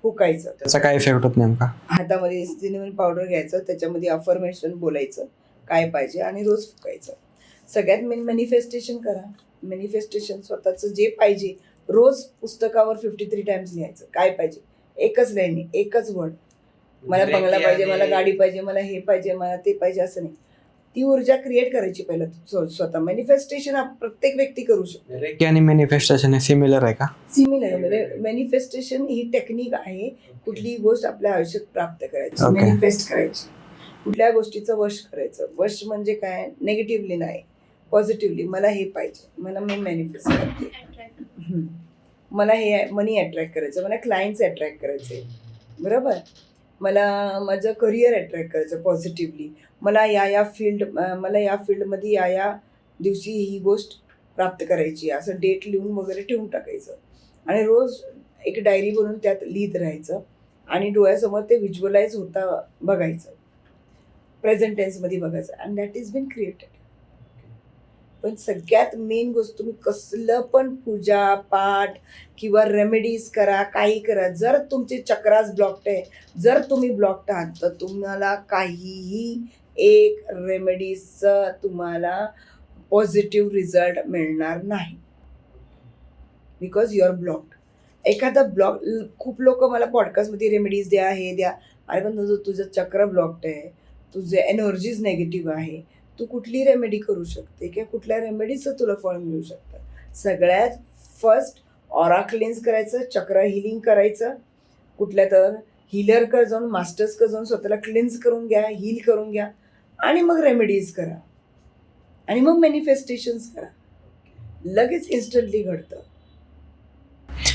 फुकायचं. त्याचा काय इफेक्ट होत नेमका? हातामध्ये सिनेमन पावडर घ्यायचं, त्याच्यामध्ये अफर्मेशन बोलायचं काय पाहिजे आणि रोज फुकायचं. सगळ्यात मेन मॅनिफेस्टेशन करा. मॅनिफेस्टेशन स्वतःचं जे पाहिजे रोज पुस्तकावर 53 टाइम्स लिहायचं. काय पाहिजे एकच लाईन, एकच वर्ड. मला बंगला पाहिजे, मला गाडी पाहिजे, मला हे पाहिजे, मला ते पाहिजे असं नाही. ती ऊर्जा क्रिएट करायची पहिलं स्वतः. मॅनिफेस्टेशन प्रत्येक व्यक्ती करू शकतो. रेकी आणि मॅनिफेस्टेशन हे सिमिलर आहे का? सिमिलर. मॅनिफेस्टेशन ही टेक्निक आहे कुठलीही गोष्ट आपल्या आयुष्यात प्राप्त करायची, Okay. मॅनिफेस्ट करायची. कुठल्या गोष्टीचं वश करायचं. वश म्हणजे काय? नेगेटिव्हली नाही, पॉझिटिव्हली. मला हे पाहिजे, मला मी मॅनिफेस्ट करते. मला हे मनी अट्रॅक्ट करायचं, मला क्लायंट्स अट्रॅक्ट करायचे, बरोबर. मला माझं करिअर अट्रॅक्ट करायचं पॉझिटिव्हली. मला या फील्डमध्ये या दिवशी ही गोष्ट प्राप्त करायची, असं डेट लिहून वगैरे ठेवून टाकायचं आणि रोज एक डायरी बनवून त्यात लिहित राहायचं आणि डोळ्यासमोर ते व्हिज्युअलाइज होता बघायचं, प्रेझेंट टेन्समध्ये बघायचं. And that is been created. पण सगळ्यात मेन गोष्ट, तुम्ही कसलं पण पूजा पाठ किंवा रेमेडीज करा, काही करा, जर तुमचे चक्रास ब्लॉक्ड आहे, जर तुम्ही ब्लॉक्ड आहात, तर तुम्हाला काहीही एक रेमेडीजचं तुम्हाला पॉझिटिव्ह रिझल्ट मिळणार नाही. Because you are blocked. एखादा ब्लॉक, खूप लोक मला पॉडकास्टमध्ये रेमेडीज द्या, हे द्या. अरे पण तुझं चक्र ब्लॉक्ड आहे, तुझे एनर्जीज नेगेटिव्ह आहे, तू कुठली रेमेडी करू शकते किंवा कुठल्या रेमेडीचं तुला फळ मिळू शकतं. सगळ्यात फर्स्ट ऑरा क्लेन्स करायचं, चक्र हिलिंग करायचं. कुठल्या तर हिलरकडे जाऊन, मास्टर्सकडे जाऊन स्वतःला क्लेन्स करून घ्या, हील करून घ्या आणि मग रेमेडीज करा आणि मग मॅनिफेस्टेशन्स करा. लगेच इन्स्टंटली घडतं.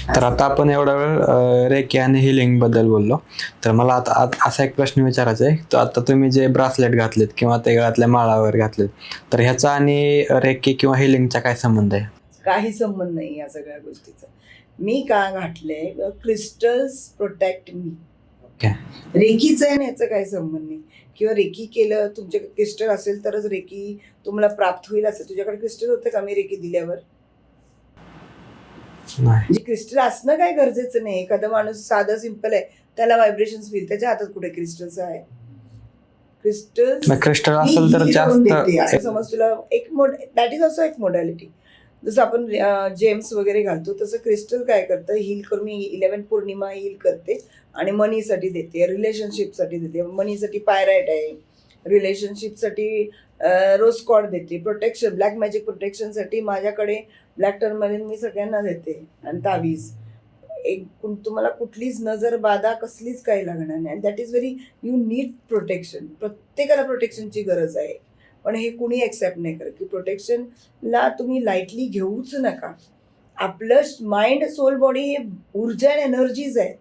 तर आता आपण एवढा वेळ रेकी आणि हिलिंग बद्दल बोललो, तर मला आता असा एक प्रश्न विचारायचा आहे. तर आता तुम्ही जे ब्रासलेट घातलेत किंवा ते गळ्यातल्या माळा वगैरे घातलेत, तर ह्याचा आणि रेकी किंवा हिलिंगचा काय संबंध आहे? काही संबंध नाही या सगळ्या गोष्टीचा. मी का घातले? Crystals protect me. रेकीचं आहे ना, याचा काही संबंध नाही. किंवा रेकी केलं, तुमचे क्रिस्टल असेल तरच रेकी तुम्हाला प्राप्त होईल असं. तुझ्याकडे क्रिस्टल होतं का मी रेकी दिल्यावर? म्हणजे क्रिस्टल असणं काय गरजेचं नाही. एखादा माणूस साधा सिंपल आहे, त्याला व्हायब्रेशन्स फील, त्याच्या हातात कुठे क्रिस्टल्स आहे? क्रिस्टल असेल तर जास्त. समज तुला दॅट इज ऑल्सो एक मोडॅलिटी. जसं आपण जेम्स वगैरे घालतो तसं क्रिस्टल काय करतं, हील करून. मी 11 पौर्णिमा हील करते आणि मनीसाठी देते, रिलेशनशिपसाठी देते. मनीसाठी पायराईट आहे, रिलेशनशिपसाठी रोज कॉर्ड देते, प्रोटेक्शन ब्लॅक मॅजिक प्रोटेक्शनसाठी माझ्याकडे ब्लॅक टर्मलिन मी सगळ्यांना देते आणि तावीज. तुम्हाला कुठलीच नजर बाधा कसलीच काही लागणार नाही. That is very, you need protection. प्रत्येकाला प्रोटेक्शनची गरज आहे, पण हे कुणी ॲक्सेप्ट नाही करत की प्रोटेक्शनला तुम्ही लाईटली घेऊच नका. आपलं माइंड, सोल, बॉडी हे ऊर्जा आणि एनर्जीज आहेत.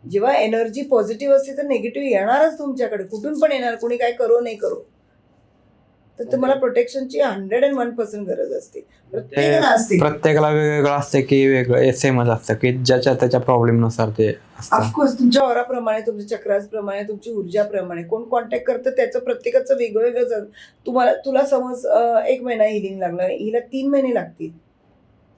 जेव्हा एनर्जी पॉझिटिव्ह असते तर निगेटिव्ह येणारच तुमच्याकडे, कुठून पण येणार, कुणी काय करो नाही करो. तर तुम्हाला प्रोटेक्शनची 101% गरज असते. प्रत्येकाला वेगवेगळं असतं की वेगळं सेमच असतं की ज्याच्या त्याच्या प्रॉब्लेम नुसार ते असतं. ऑफकोर्स तुमच्या ऑराप्रमाणे, तुमच्या चक्रासप्रमाणे, तुमची ऊर्जाप्रमाणे कोण कॉन्टॅक्ट करतं त्याचं प्रत्येकाचं वेगवेगळं. तुला समज 1 महिना हिलिंग लागला, हिला 3 महिने लागतील.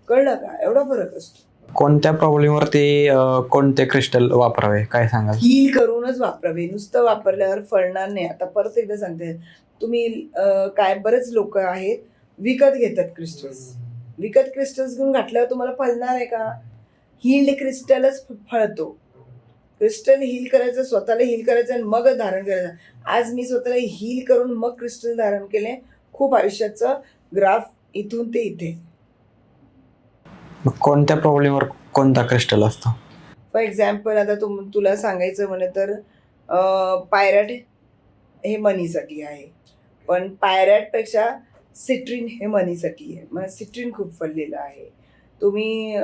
कळलं का? एवढा फरक असतो. कोणत्या प्रॉब्लेमवरती कोणते क्रिस्टल वापरावे काय सांगाल? हील करूनच वापरावे. नुसतं वापरल्यावर फळणार नाही. आता परत एकदा सांगते, तुम्ही काय बरेच लोक आहेत विकत घेतात क्रिस्टल्स. विकत क्रिस्टल्स घेऊन घातल्यावर तुम्हाला फळणार आहे का? हील्ड क्रिस्टलच फळतो. क्रिस्टल हील करायचं, स्वतःला हील करायचं आणि मग धारण करायचं. आज मी स्वतःला हील करून मग क्रिस्टल धारण केले. खूप आयुष्याचं ग्राफ इथून ते इथे. कोणत्या प्रॉब्लेमवर कोणता क्रिस्टल असतो? फॉर एक्झाम्पल आता तुला सांगायचं म्हणे तर पायरॅट हे मनीसाठी आहे, पण पायरॅटपेक्षा सिट्रिन हे मनीसाठी आहे. मला सिट्रिन खूप फळलेलं आहे. तुम्ही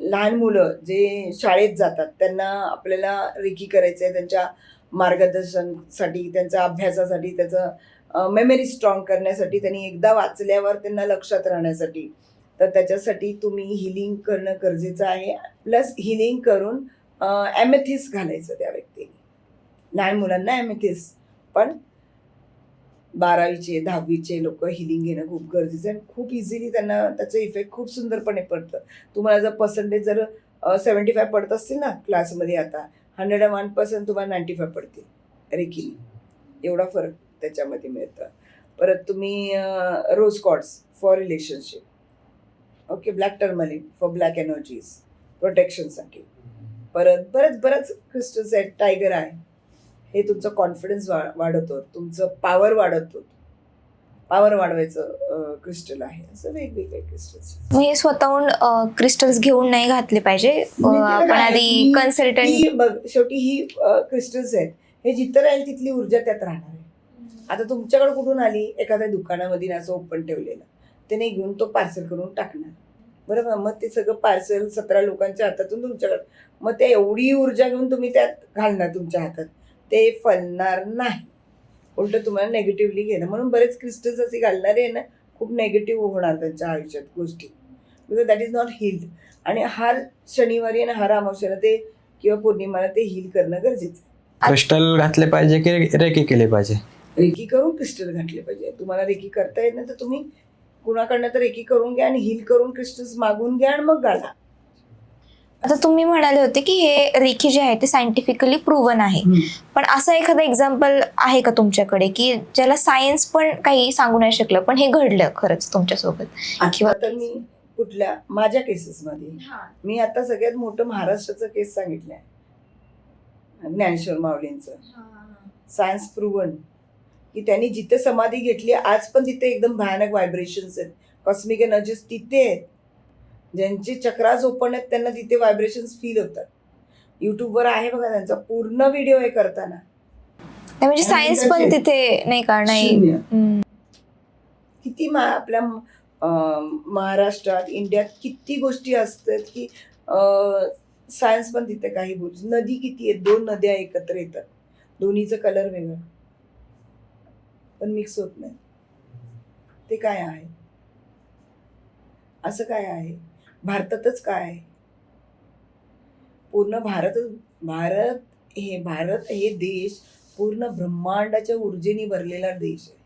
लहान मुलं जे शाळेत जातात त्यांना आपल्याला रेकी करायचं आहे, त्यांच्या मार्गदर्शनासाठी, त्यांच्या अभ्यासासाठी, त्याचं मेमरी स्ट्रॉंग करण्यासाठी, त्यांनी एकदा वाचल्यावर त्यांना लक्षात राहण्यासाठी. तर त्याच्यासाठी तुम्ही हिलिंग करणं गरजेचं आहे. प्लस हिलिंग करून ॲमेथिस्ट घालायचं त्या व्यक्तीने. लहान मुलांना ॲमेथिस्ट, पण 12वीचे 10वीचे लोक हिलिंग घेणं खूप गरजेचं आहे. खूप इझिली त्यांना त्याचं इफेक्ट खूप सुंदरपणे पडतं. तुम्हाला जर पर्सेंटेज जर 75 पडत असतील ना क्लासमध्ये, आता 101% तुम्हाला 95 पडतील रेकीने. एवढा फरक त्याच्यामध्ये मिळतं. परत तुम्ही rose quartz for relationship, okay, black tourmaline for black energies प्रोटेक्शनसाठी. परत बरंच क्रिस्टल्स आहेत. टायगर आहे, हे तुमचं कॉन्फिडन्स वाढवतो, तुमचं पॉवर वाढवतो, पॉवर वाढवायचं क्रिस्टल आहे. असं वेगवेगळे क्रिस्टल्स. मग हे स्वतःहून क्रिस्टल्स घेऊन नाही घातले पाहिजे, आपण आधी कन्सल्टंट. शेवटी ही क्रिस्टल्स आहेत, हे जिथं राहील तिथली ऊर्जा त्यात राहणार आहे. आता तुमच्याकडे कुठून आली, एखाद्या दुकानामध्ये असं ओपन ठेवलेलं, ते नाही घेऊन तो पार्सल करून टाकणार, बरोबर. मग ते सगळं पार्सल 17 लोकांच्या हातातून तुमच्याकडे, मग ते एवढी ऊर्जा घेऊन तुम्ही त्यात घालणार तुमच्या हातात, ते फलणार नाही. उलट तुम्हाला नेगेटिव्हली घेणं. म्हणून बरेच क्रिस्टल्स असे घालणारे आहे ना, खूप नेगेटिव्ह होणार त्यांच्या आयुष्यात गोष्टी, because that is not healed. आणि हर शनिवारी आणि हर अमावस्याला ते किंवा पौर्णिमाला ते हील करणं गरजेचं आहे. क्रिस्टल घातले पाहिजे की रेकी केले पाहिजे? रेकी करून क्रिस्टल घातले पाहिजे. तुम्हाला रेकी करता येत नाही तर तुम्ही कुणाकडनं तर रेकी करून घ्या आणि हील करून क्रिस्टल्स मागून घ्या आणि मग घाला. आता तुम्ही म्हणाले होते की हे रेकी जे आहे ते सायंटिफिकली प्रूव्हन आहे, पण असं एखादं एक्झाम्पल आहे का तुमच्याकडे की ज्याला सायन्स पण काही सांगू नाही शकलं पण हे घडलं खरंच तुमच्यासोबत? किंवा तर मी कुठल्या माझ्या केसेसमध्ये मी आता सगळ्यात मोठं महाराष्ट्राचं केस सांगितलंय, ज्ञानेश्वर माऊलींचं. सायन्स प्रूव्हन की त्यांनी जिथे समाधी घेतली आज पण तिथे एकदम भयानक व्हायब्रेशन्स आहेत, कॉस्मिक एनर्जीज तिथे आहेत. ज्यांचे चक्रास ओपन आहेत त्यांना तिथे व्हायब्रेशन्स फील होतात. युट्यूबवर आहे बघा त्यांचा पूर्ण व्हिडिओ हे करताना. म्हणजे सायन्स पण तिथे नाही का? नाही. किती आपल्या महाराष्ट्रात, इंडियात किती गोष्टी असतात की सायन्स पण तिथे काही बोल. नदी किती आहेत, 2 नद्या एकत्र येतात, दोन्हीचं कलर वेगळं पण मिक्स होत नाही. ते काय आहे? असं काय आहे? भारतातच काय आहे? पूर्ण भारत हे देश पूर्ण ब्रह्मांडाच्या ऊर्जेने भरलेला देश आहे.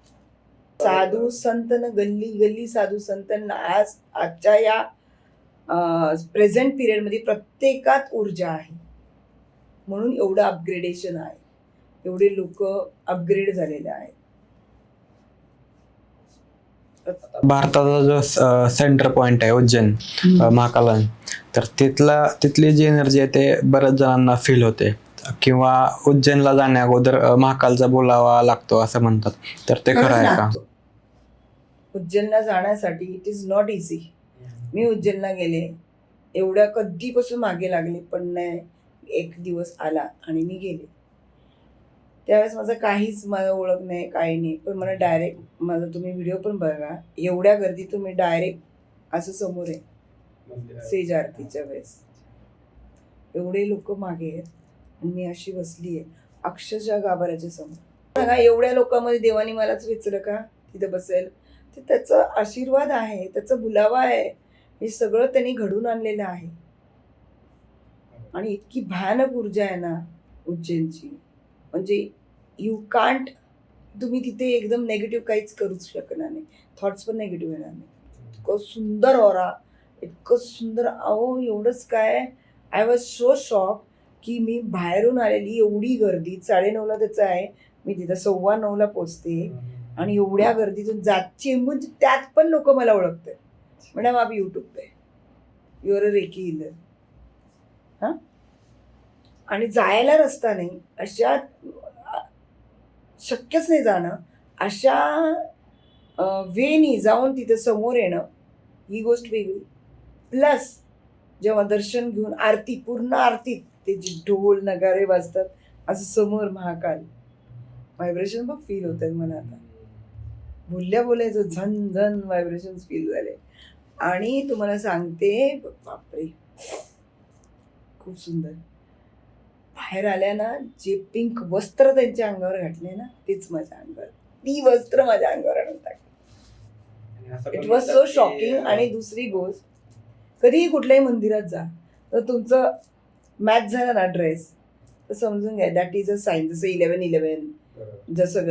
साधू संतन गल्ली गल्ली साधू संतांना आजच्या या प्रेझेंट पिरियडमध्ये प्रत्येकात ऊर्जा आहे. म्हणून एवढं अपग्रेडेशन आहे, एवढे लोक अपग्रेड झालेले आहेत. भारताचा जो सेंटर पॉइंट आहे उज्जैन महाकालन, तर तिथली जी एनर्जी आहे ते बऱ्याच जणांना फील होते, किंवा उज्जैनला जाण्या अगोदर महाकालचा बोलावा लागतो असं म्हणतात, तर ते खरं आहे का? उज्जैनला जाण्यासाठी इट इज नॉट इझी. मी उज्जैनला गेले, एवढ्या कधीपासून मागे लागले, पण नाही एक दिवस आला आणि मी गेले. त्यावेळेस माझं काहीच मला ओळख नाही, काही नाही, पण मला डायरेक्ट माझा तुम्ही व्हिडिओ पण बघा, एवढ्या गर्दीतून मी डायरेक्ट असं समोर आहे सेज आरतीच्या वेळेस, एवढे लोक मागे आहेत आणि मी अशी बसली आहे अक्षरशः गाभाऱ्याच्या समोर. बघा एवढ्या लोकांमध्ये देवानी मलाच विचारलं का तिथे बसेल? ते त्याचा आशीर्वाद आहे, त्याचा बुलावा आहे, हे सगळं त्यांनी घडून आणलेलं आहे. आणि इतकी भयानक ऊर्जा आहे ना उज्जैनची, म्हणजे यू कांट. तुम्ही तिथे एकदम नेगेटिव्ह काहीच करूच शकणार नाही, थॉट्स पण नेगेटिव्ह येणार नाही. इतकं सुंदर ऑरा, इतकं सुंदर. अहो एवढंच काय, आय वॉज सो शॉक की मी बाहेरून आलेली, एवढी गर्दी, 9:30ला त्याचं आहे, मी तिथं 9:15ला पोचते आणि एवढ्या गर्दीतून चेंबून त्यात पण लोक मला ओळखतात. मॅडम आप यूट्यूब पे you are a reiki healer. हां, आणि जायला रस्ता नाही, अशा शक्यच नाही जाणं, अशा वेनी जाऊन तिथे समोर येणं ही गोष्ट वेगळी. प्लस जेव्हा दर्शन घेऊन आरती, पूर्ण आरतीत ते जे ढोल नगारे वाजतात, असं समोर महाकाल, व्हायब्रेशन पण फील होत आहेत मला. आता बोलायचं झन झन व्हायब्रेशन फील झाले. आणि तुम्हाला सांगते बापरे खूप सुंदर. बाहेर आल्या ना, जे पिंक वस्त्र त्यांच्या अंगावर घातले ना, तेच माझ्या अंगावर, ती वस्त्र माझ्या अंगावर आणून टाकली. It was so shocking. आणि दुसरी गोष्ट, कधीही कुठल्याही मंदिरात जा तर तुमचं मॅच झालं ना ड्रेस, तर समजून घ्या दॅट इज अ साईन. जसं 11-11, जसं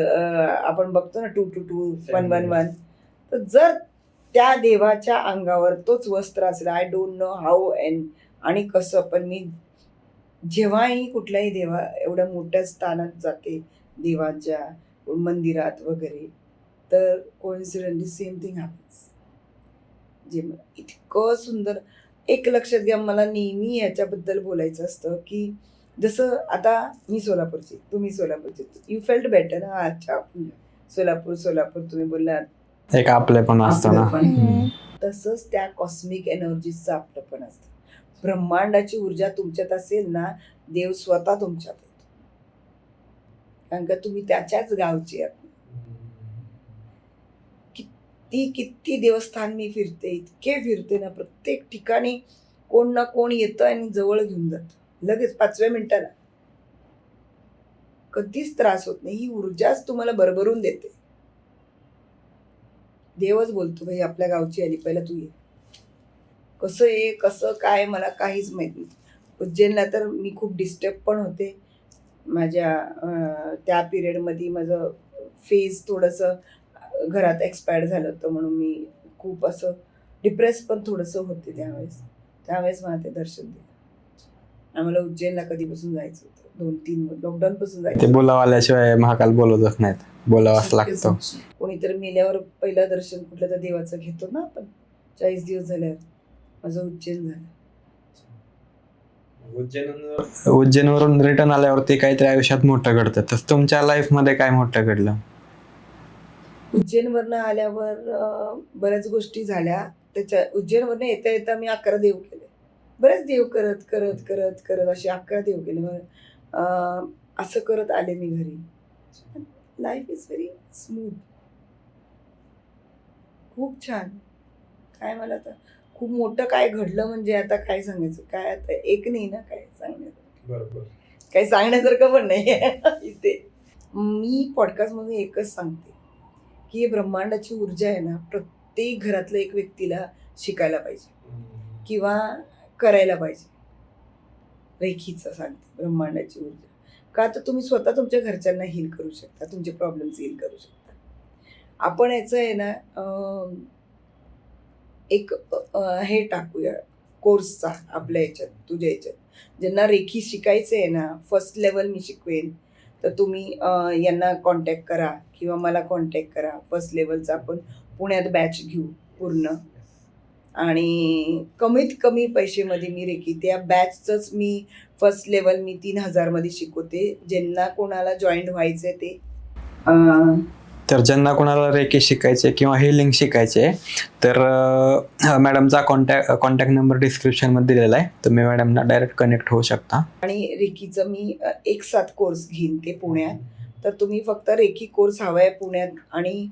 आपण बघतो ना 2-2-2, 1-1-1, तर जर त्या देवाच्या अंगावर तोच वस्त्र असेल, आय डोंट नो हाऊ आणि कसं, पण मी जेव्हाही कुठल्याही देवा एवढ्या मोठ्या स्थानात जाते देवाच्या मंदिरात वगैरे, तर कोइन्सिडेंटली सेम थिंग हॅपन्स. जे इतकं सुंदर. एक लक्षात घ्या, मला नेहमी याच्याबद्दल बोलायचं असतं की जसं आता मी सोलापूरची, तुम्ही सोलापूरची, यू फेल्ट बेटर ना. अच्छा, सोलापूर तुम्ही बोललात, एक आपले पण असतं ना. आपलंपण. तसंच त्या कॉस्मिक एनर्जीचं आपलं पण असतं. ब्रह्मांडाची ऊर्जा तुमच्यात असेल ना, देव स्वतः तुमच्यात येतो, कारण का तुम्ही त्याच्याच गावची आहात. किती देवस्थान मी फिरते, इतके फिरते ना, प्रत्येक ठिकाणी कोण ना कोण येतं आणि जवळ घेऊन जातं लगेच 5व्या मिनिटाला. कधीच त्रास होत नाही. ही ऊर्जाच तुम्हाला भरभरून देते. देवच बोलतो, भाई आपल्या गावची आली, पहिला तू ये. कसं ये, कसं काय, मला काहीच माहित नाही. उज्जैनला तर मी खूप डिस्टर्ब पण होते. माझ्या त्या पिरियडमध्ये माझं फेज थोडंसं घरात एक्सपायर झालं होतं, म्हणून मी खूप असं डिप्रेस पण थोडंसं होते त्यावेळेस मला ते दर्शन दिलं. आम्हाला उज्जैनला कधीपासून जायचं होतं, 2-3 लॉकडाऊनपासून ते जायचं. बोलावाल्याशिवाय महाकाल बोलवतच नाहीत, बोलावाच लागतं. कोणीतरी मेल्यावर पहिलं दर्शन कुठल्या तर देवाचं घेतो ना आपण. 40 दिवस झाल्यावर माझं उज्जैन झालं. उज्जैनवरून रिटर्न आल्यावरती काहीतरी आयुष्यात मोठं घडतं. तसं तुमच्या लाईफ मध्ये काय मोठं घडलं? उज्जैनवरनं आल्यावर बऱ्याच गोष्टी झाल्या. त्याच्या उज्जैनवरनं येता येता मी 11 देव केले. बरेच देव करत करत करत करत असे 11 देव केले. मग असं करत आले मी घरी. लाईफ इज व्हेरी स्मूथ, खूप छान. काय मला आता खूप मोठं काय घडलं म्हणजे आता काय सांगायचं, काय आता एक नाही ना काय सांगण्यासारखं. बरोबर. काही सांगण्यासारखं पण नाही इथे. मी पॉडकास्टमध्ये एकच सांगते की ब्रह्मांडाची ऊर्जा आहे ना, प्रत्येक घरातल्या एक व्यक्तीला शिकायला पाहिजे किंवा करायला पाहिजे. रेखीचं सांगते, ब्रह्मांडाची ऊर्जा. का तर तुम्ही स्वतः तुमच्या घरच्यांना हील करू शकता, तुमचे प्रॉब्लेम्स हील करू शकता. आपण याचं आहे ना एक हे टाकूया कोर्सचा आपल्या याच्यात, तुझ्या याच्यात. ज्यांना रेखी शिकायचं आहे ना, फर्स्ट लेवल मी शिकवेन, तर तुम्ही यांना कॉन्टॅक्ट करा किंवा मला कॉन्टॅक्ट करा. फर्स्ट लेवलचा आपण पुण्यात बॅच घेऊ पूर्ण, आणि कमीत कमी पैशामध्ये मी रेखी, त्या बॅचचंच मी फर्स्ट लेवल मी 3000 मध्ये शिकवते. ज्यांना कोणाला जॉईंट व्हायचं ते तर ज्यांना कोणाला रेकी शिकायचे किंवा हिलिंग शिकायचे, तर मॅडमचा कॉन्टॅक्ट नंबर डिस्क्रिप्शनमध्ये दिलेला आहे. तुम्ही मॅडमना डायरेक्ट कनेक्ट होऊ शकता. आणि रेखीचं मी एक साथ कोर्स घेईन ते पुण्यात. तर तुम्ही फक्त रेखी कोर्स हवा आहे पुण्यात, आणि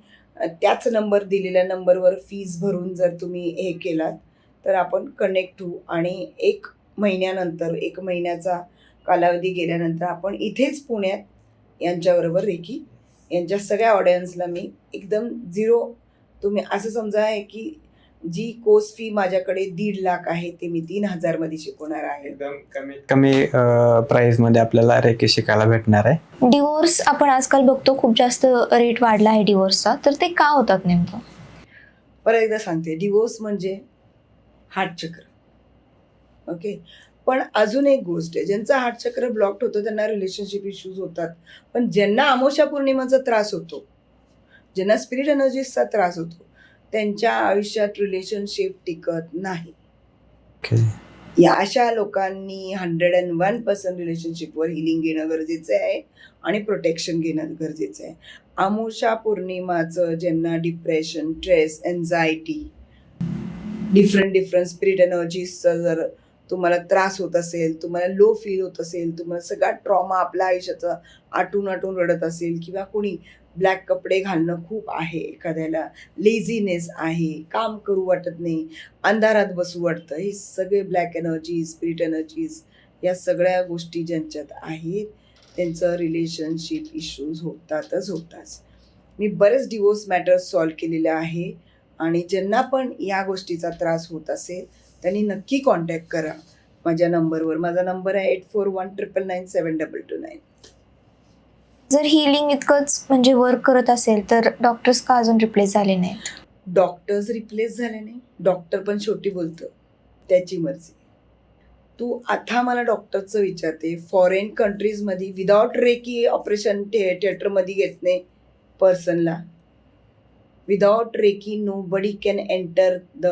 त्याच नंबर दिलेल्या नंबरवर फीज भरून जर तुम्ही हे केलात तर आपण कनेक्ट होऊ. आणि 1 महिन्यानंतर, 1 महिन्याचा कालावधी गेल्यानंतर आपण इथेच पुण्यात यांच्याबरोबर रेखी, यांच्या सगळ्या ऑडियन्सला मी एकदम झिरो, तुम्ही असं समजा आहे की जी कोर्स फी माझ्याकडे 1.5 लाख आहे ते मी 3000 मध्ये शिकवणार आहे. एकदम कमी प्राइस मध्ये आपल्याला रेकी शिकायला भेटणार आहे. डिवोर्स आपण आजकाल बघतो, खूप जास्त रेट वाढला आहे डिवोर्सचा, तर ते का होतात नेमकं? परत एकदा सांगते, डिवोर्स म्हणजे हार्टचक्र. ओके. पण अजून एक गोष्ट आहे, ज्यांचा हार्टचक्र ब्लॉक्ड होतो त्यांना रिलेशनशिप इश्यूज होतात. पण ज्यांना अमावस्या पौर्णिमाचा त्रास होतो, ज्यांना स्पिरिट एनर्जीचा त्रास होतो, त्यांच्या आयुष्यात रिलेशनशिप टिकत नाही. या अशा लोकांनी 101% रिलेशनशिपवर हिलिंग घेणं गरजेचं आहे आणि प्रोटेक्शन घेणं गरजेचं आहे. अमावस्या पौर्णिमाचं ज्यांना depression, stress, anxiety, different spirit एनर्जीजचा जर तुम्हाला त्रास होत असेल, तुम्हाला लो फील होत असेल, तुम्हाला सगळा ट्रॉमा आपल्या आयुष्याचा आटून रडत असेल, किंवा कोणी ब्लॅक कपडे घालणं खूप आहे, एखाद्याला लेझीनेस आहे, काम करू वाटत नाही, अंधारात बसू वाटतं, हे सगळे ब्लॅक एनर्जीज, स्पिरिट एनर्जीज, या सगळ्या गोष्टी ज्यांच्यात आहेत त्यांचं रिलेशनशिप इश्यूज होतातच. मी बरेच डिवोर्स मॅटर्स सॉल्व केलेले आहे. आणि ज्यांना पण या गोष्टीचा त्रास होत असेल त्यांनी नक्की कॉन्टॅक्ट करा माझ्या नंबरवर. माझा नंबर आहे 8419997229. जर हिलिंग इतकंच म्हणजे वर्क करत असेल तर डॉक्टर्स का अजून रिप्लेस झाले नाहीत? डॉक्टर्स रिप्लेस झाले नाही. डॉक्टर पण शेवटी बोलतं, त्याची मर्जी. तू आता मला डॉक्टरचं विचारते, फॉरेन कंट्रीजमध्ये विदाउट रेकी ऑपरेशन थिएटरमध्ये घेत नाही पर्सनला. Without reiki nobody can enter the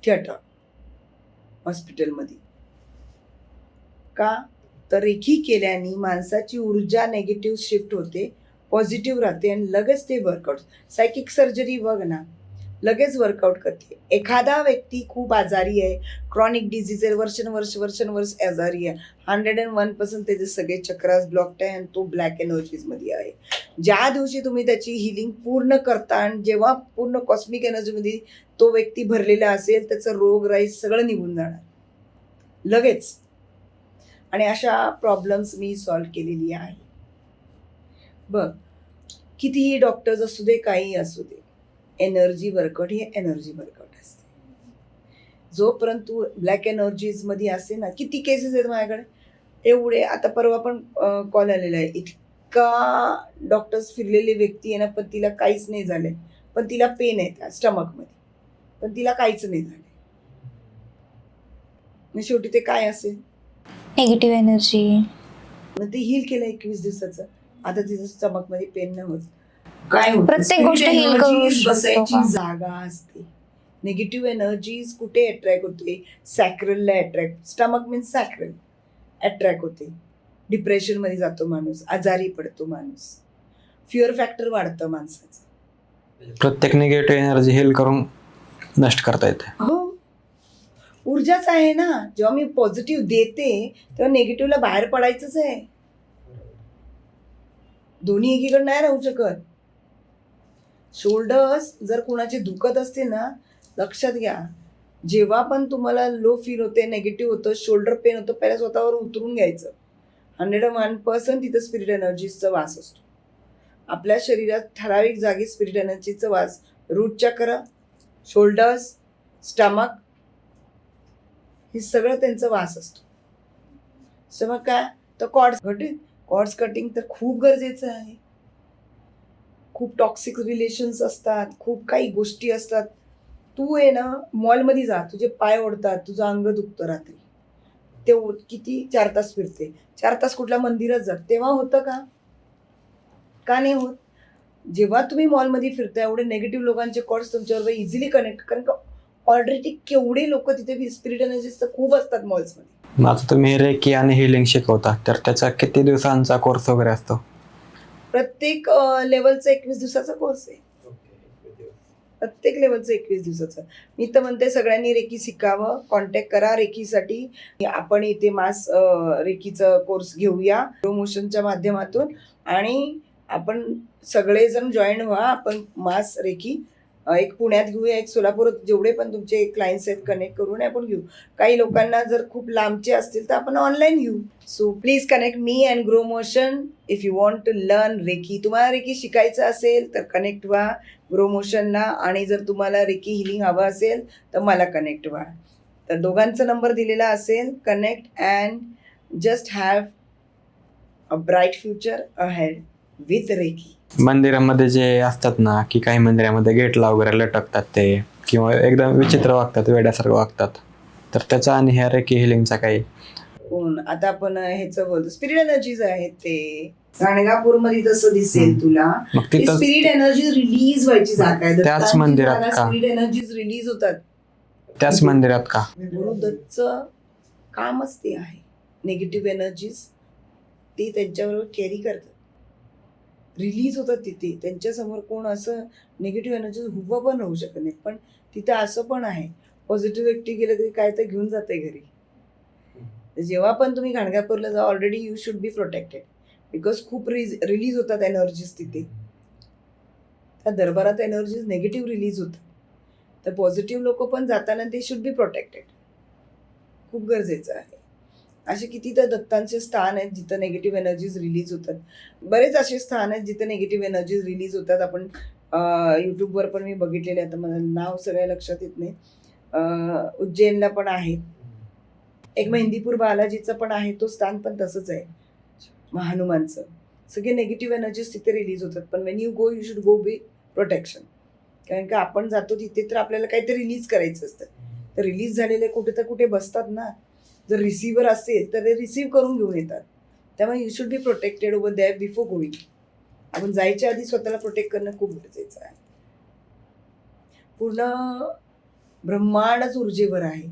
theatre हॉस्पिटलमध्ये. का तर रेकी केल्याने माणसाची ऊर्जा नेगेटिव्ह शिफ्ट होते, पॉझिटिव्ह राहते आणि लगेच ते वर्कआउट. सायकिक सर्जरी बघ ना, लगेच वर्कआउट करते. एखादा व्यक्ती खूप आजारी आहे, क्रॉनिक डिझीज आहे, वर्षानुवर्ष आजारी आहे, 101% त्याचे सगळे चक्रास ब्लॉक्ड आहे आणि तो ब्लॅक एनर्जीजमध्ये आहे. ज्या दिवशी तुम्ही त्याची हिलिंग पूर्ण करता आणि जेव्हा पूर्ण कॉस्मिक एनर्जीमध्ये तो व्यक्ती भरलेला असेल, त्याचं रोग राईस सगळं निघून जाणार लगेच. आणि अशा प्रॉब्लेम्स मी सॉल्व्ह केलेली आहे. बघ, कितीही डॉक्टर्स असू दे, काही असू दे, एनर्जी वर्कआउट हे एनर्जी वर्कआउट असते. जोपर्यंत तू ब्लॅक एनर्जीजमध्ये असते ना, किती केसेस आहेत माझ्याकडे एवढे. आता परवा पण कॉल आलेला आहे, इतका डॉक्टर्स फिरलेली व्यक्ती आहे ना, पण तिला काहीच नाही झालंय, पण तिला पेन आहे त्या स्टमकमध्ये, पण तिला काहीच नाही झालंय. शेवटी ते काय असेल, निगेटिव्ह एनर्जी. मग ते हील केलं 21 दिवसाचं. आता तिचं स्टमकमध्ये पेन नाही होत. काय होतं, प्रत्येक गोष्ट Spirit heal करू energies शकतो बसायची का? जागा असते. निगेटिव्ह एनर्जीज कुठे अट्रॅक्ट होते, सॅक्रलला अट्रॅक्ट. स्टमक मीन्स सॅक्रल अट्रॅक्ट होते. डिप्रेशनमध्ये जातो माणूस, आजारी पडतो माणूस, फिअर फॅक्टर वाढतं माणसाचं. प्रत्येक निगेटिव्ह एनर्जी हेल करून नष्ट करता येते. हो, ऊर्जाच आहे ना. जेव्हा मी पॉझिटिव्ह देते तेव्हा नेगेटिव्हला बाहेर पडायचंच आहे. दोन्ही एकीकडे नाही राहू शकत. शोल्डर्स जर कुणाचे दुखत असते ना, लक्षात घ्या, जेव्हा पण तुम्हाला लो फील होते, नेगेटिव्ह होतं, शोल्डर पेन होतं, पहिल्या स्वतःवर उतरून घ्यायचं. 101% तिथं स्पिरिट एनर्जीचा वास असतो. आपल्या शरीरात ठराविक जागी स्पिरिट एनर्जीचा वास, रूट चक्र, शोल्डर्स, स्टमक, हे सगळं त्यांचा वास असतो. स्टमक काय तर कॉर्ड्स कटिंग तर खूप गरजेचं आहे. खूप टॉक्सिक रिलेशन्स असतात, खूप काही गोष्टी असतात. तू आहे ना, मॉलमध्ये जा, तुझे पाय ओढतात, तुझं अंग दुखतं रात्री, ते किती 4 तास फिरते, 4 तास कुठल्या मंदिरात जात, तेव्हा होतं का? का नाही होत? जेव्हा तुम्ही मॉलमध्ये फिरता, एवढे नेगेटिव्ह लोकांचे कॉर्ड्स तुमच्याबरोबर इझिली कनेक्ट, कारण का ऑलरेडी केवढे लोक तिथे स्पिरिट एनर्जीज तर खूप असतात मॉल्समध्ये. मग आता तुम्ही रेकी आणि हिलिंग शिकवता, तर त्याचा किती दिवसांचा कोर्स वगैरे असतो? प्रत्येक लेवलचा 21 दिवसाचा कोर्स आहे. प्रत्येक लेवलचं 21 दिवसाचं. मी तर म्हणते सगळ्यांनी रेकी शिकावं. कॉन्टॅक्ट करा रेकीसाठी. आपण इथे मास रेकीचं कोर्स घेऊया प्रमोशनच्या माध्यमातून, आणि आपण सगळेजण जॉईन व्हा. आपण मास रेकी एक पुण्यात घेऊया, एक सोलापुरात, जेवढे पण तुमचे क्लायंट्स आहेत कनेक्ट करून आपण घेऊ. काही लोकांना जर खूप लांबचे असतील तर आपण ऑनलाईन घेऊ. So please connect me and grow motion if you want to learn reiki. तुम्हाला रेकी शिकायचं असेल तर कनेक्ट व्हा ग्रो मोशनला, आणि जर तुम्हाला रेकी हिलिंग हवं असेल तर मला कनेक्ट व्हा. तर दोघांचा नंबर दिलेला असेल. Connect and just have a bright future ahead with reiki. मंदिरामध्ये जे असतात ना, की काही मंदिरामध्ये गेटला वगैरे लटकतात ते, किंवा एकदम विचित्र वागतात, वेड्यासारखं वागतात, तर त्याचा आणि ह्या रेकी हिलिंगचा काही? आता आपण ह्याचं बोलतो, स्पिरिट एनर्जीज आहेत ते. गाणगापूरमध्ये तसं दिसेल तुला. मग तिथं स्पिरिट एनर्जी रिलीज व्हायची जागा आहे. त्याच दत्तांची मंदिरात जागा का? स्पिरिट एनर्जीज रिलीज होतात. त्याच मंदिरात का? गुरुदत्तचं कामच ते आहे. निगेटिव्ह एनर्जीज ते त्यांच्याबरोबर कॅरी करतात, रिलीज होतात तिथे. त्यांच्यासमोर कोण असं निगेटिव्ह एनर्जीज उभं पण राहू शकत नाही. पण तिथं असं पण आहे, पॉझिटिव्ह व्यक्ती गेलं तरी काय तर घेऊन जाते घरी. जेव्हा पण तुम्ही गाणगापूरला जा, already you should be protected, because खूप रिलीज होतात एनर्जीज तिथे. त्या दरबारात एनर्जीज निगेटिव्ह रिलीज होतात. तर पॉझिटिव्ह लोक पण जाताना ते शुड बी प्रोटेक्टेड. खूप गरजेचं आहे. असे किती तर दत्तांचे स्थान आहेत जिथं निगेटिव्ह एनर्जीज रिलीज होतात. बरेच असे स्थान आहेत जिथं निगेटिव्ह एनर्जीज रिलीज होतात. आपण यूट्यूबवर पण मी बघितलेले, आता मला नाव सगळ्या लक्षात येत नाही. उज्जैनला पण आहेत. एक मेहंदीपूर बालाजीचं पण आहे, तो स्थान पण तसंच आहे हनुमानचं. सगळे निगेटिव्ह एनर्जीज तिथे रिलीज होतात. पण Wien you go, you should go with protection. कारण का आपण जातो तिथे तर आपल्याला काहीतरी रिलीज करायचं असतं. तर रिलीज झालेले कुठे तर कुठे बसतात ना. जर रिसिव्हर असेल तर ते रिसीव्ह करून घेऊन येतात. त्यामुळे you should be protected over there before going. आपण जायच्या आधी स्वतःला प्रोटेक्ट करणं खूप गरजेचं आहे. पूर्ण ब्रह्मांडच ऊर्जेवर आहे,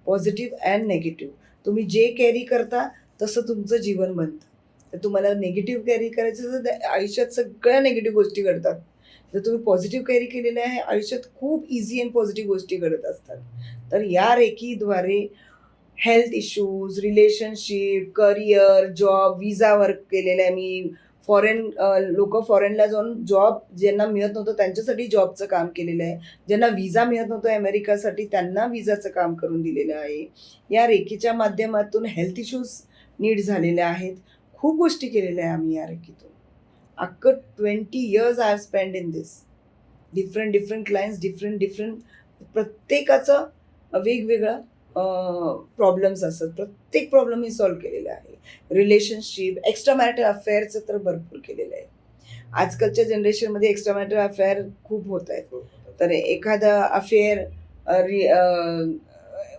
पॉझिटिव्ह अँड नेगेटिव्ह. तुम्ही जे कॅरी करता तसं तुमचं जीवन बनतं. तर तुम्हाला निगेटिव्ह कॅरी करायचं तर आयुष्यात सगळ्या निगेटिव्ह गोष्टी घडतात. जर तुम्ही पॉझिटिव्ह कॅरी केलेलं आहे, आयुष्यात खूप इझी अँड पॉझिटिव्ह गोष्टी घडत असतात. तर या रेकीद्वारे health issues, relationship, career, job, visa work केलेलं आहे मी. लोक फॉरेनला जाऊन जॉब ज्यांना मिळत नव्हतं त्यांच्यासाठी जॉबचं काम केलेलं आहे. ज्यांना विजा मिळत नव्हतं अमेरिकासाठी त्यांना विजाचं काम करून दिलेलं आहे. या रेकीच्या माध्यमातून हेल्थ इश्यूज नीट झालेल्या आहेत. खूप गोष्टी केलेल्या आहे आम्ही या रेकीतून. अख्खं 20 years I have spend in this. Different clients, different प्रत्येकाचं वेगवेगळं प्रॉब्लेम्स असतात. प्रत्येक प्रॉब्लेम मी सॉल्व्ह केलेला आहे. रिलेशनशिप, एक्स्ट्रा मॅरिटल अफेअरचं तर भरपूर केलेलं आहे. आजकालच्या जनरेशनमध्ये एक्स्ट्रा मॅरिटल अफेअर खूप होत आहेत. तर एखादा अफेअर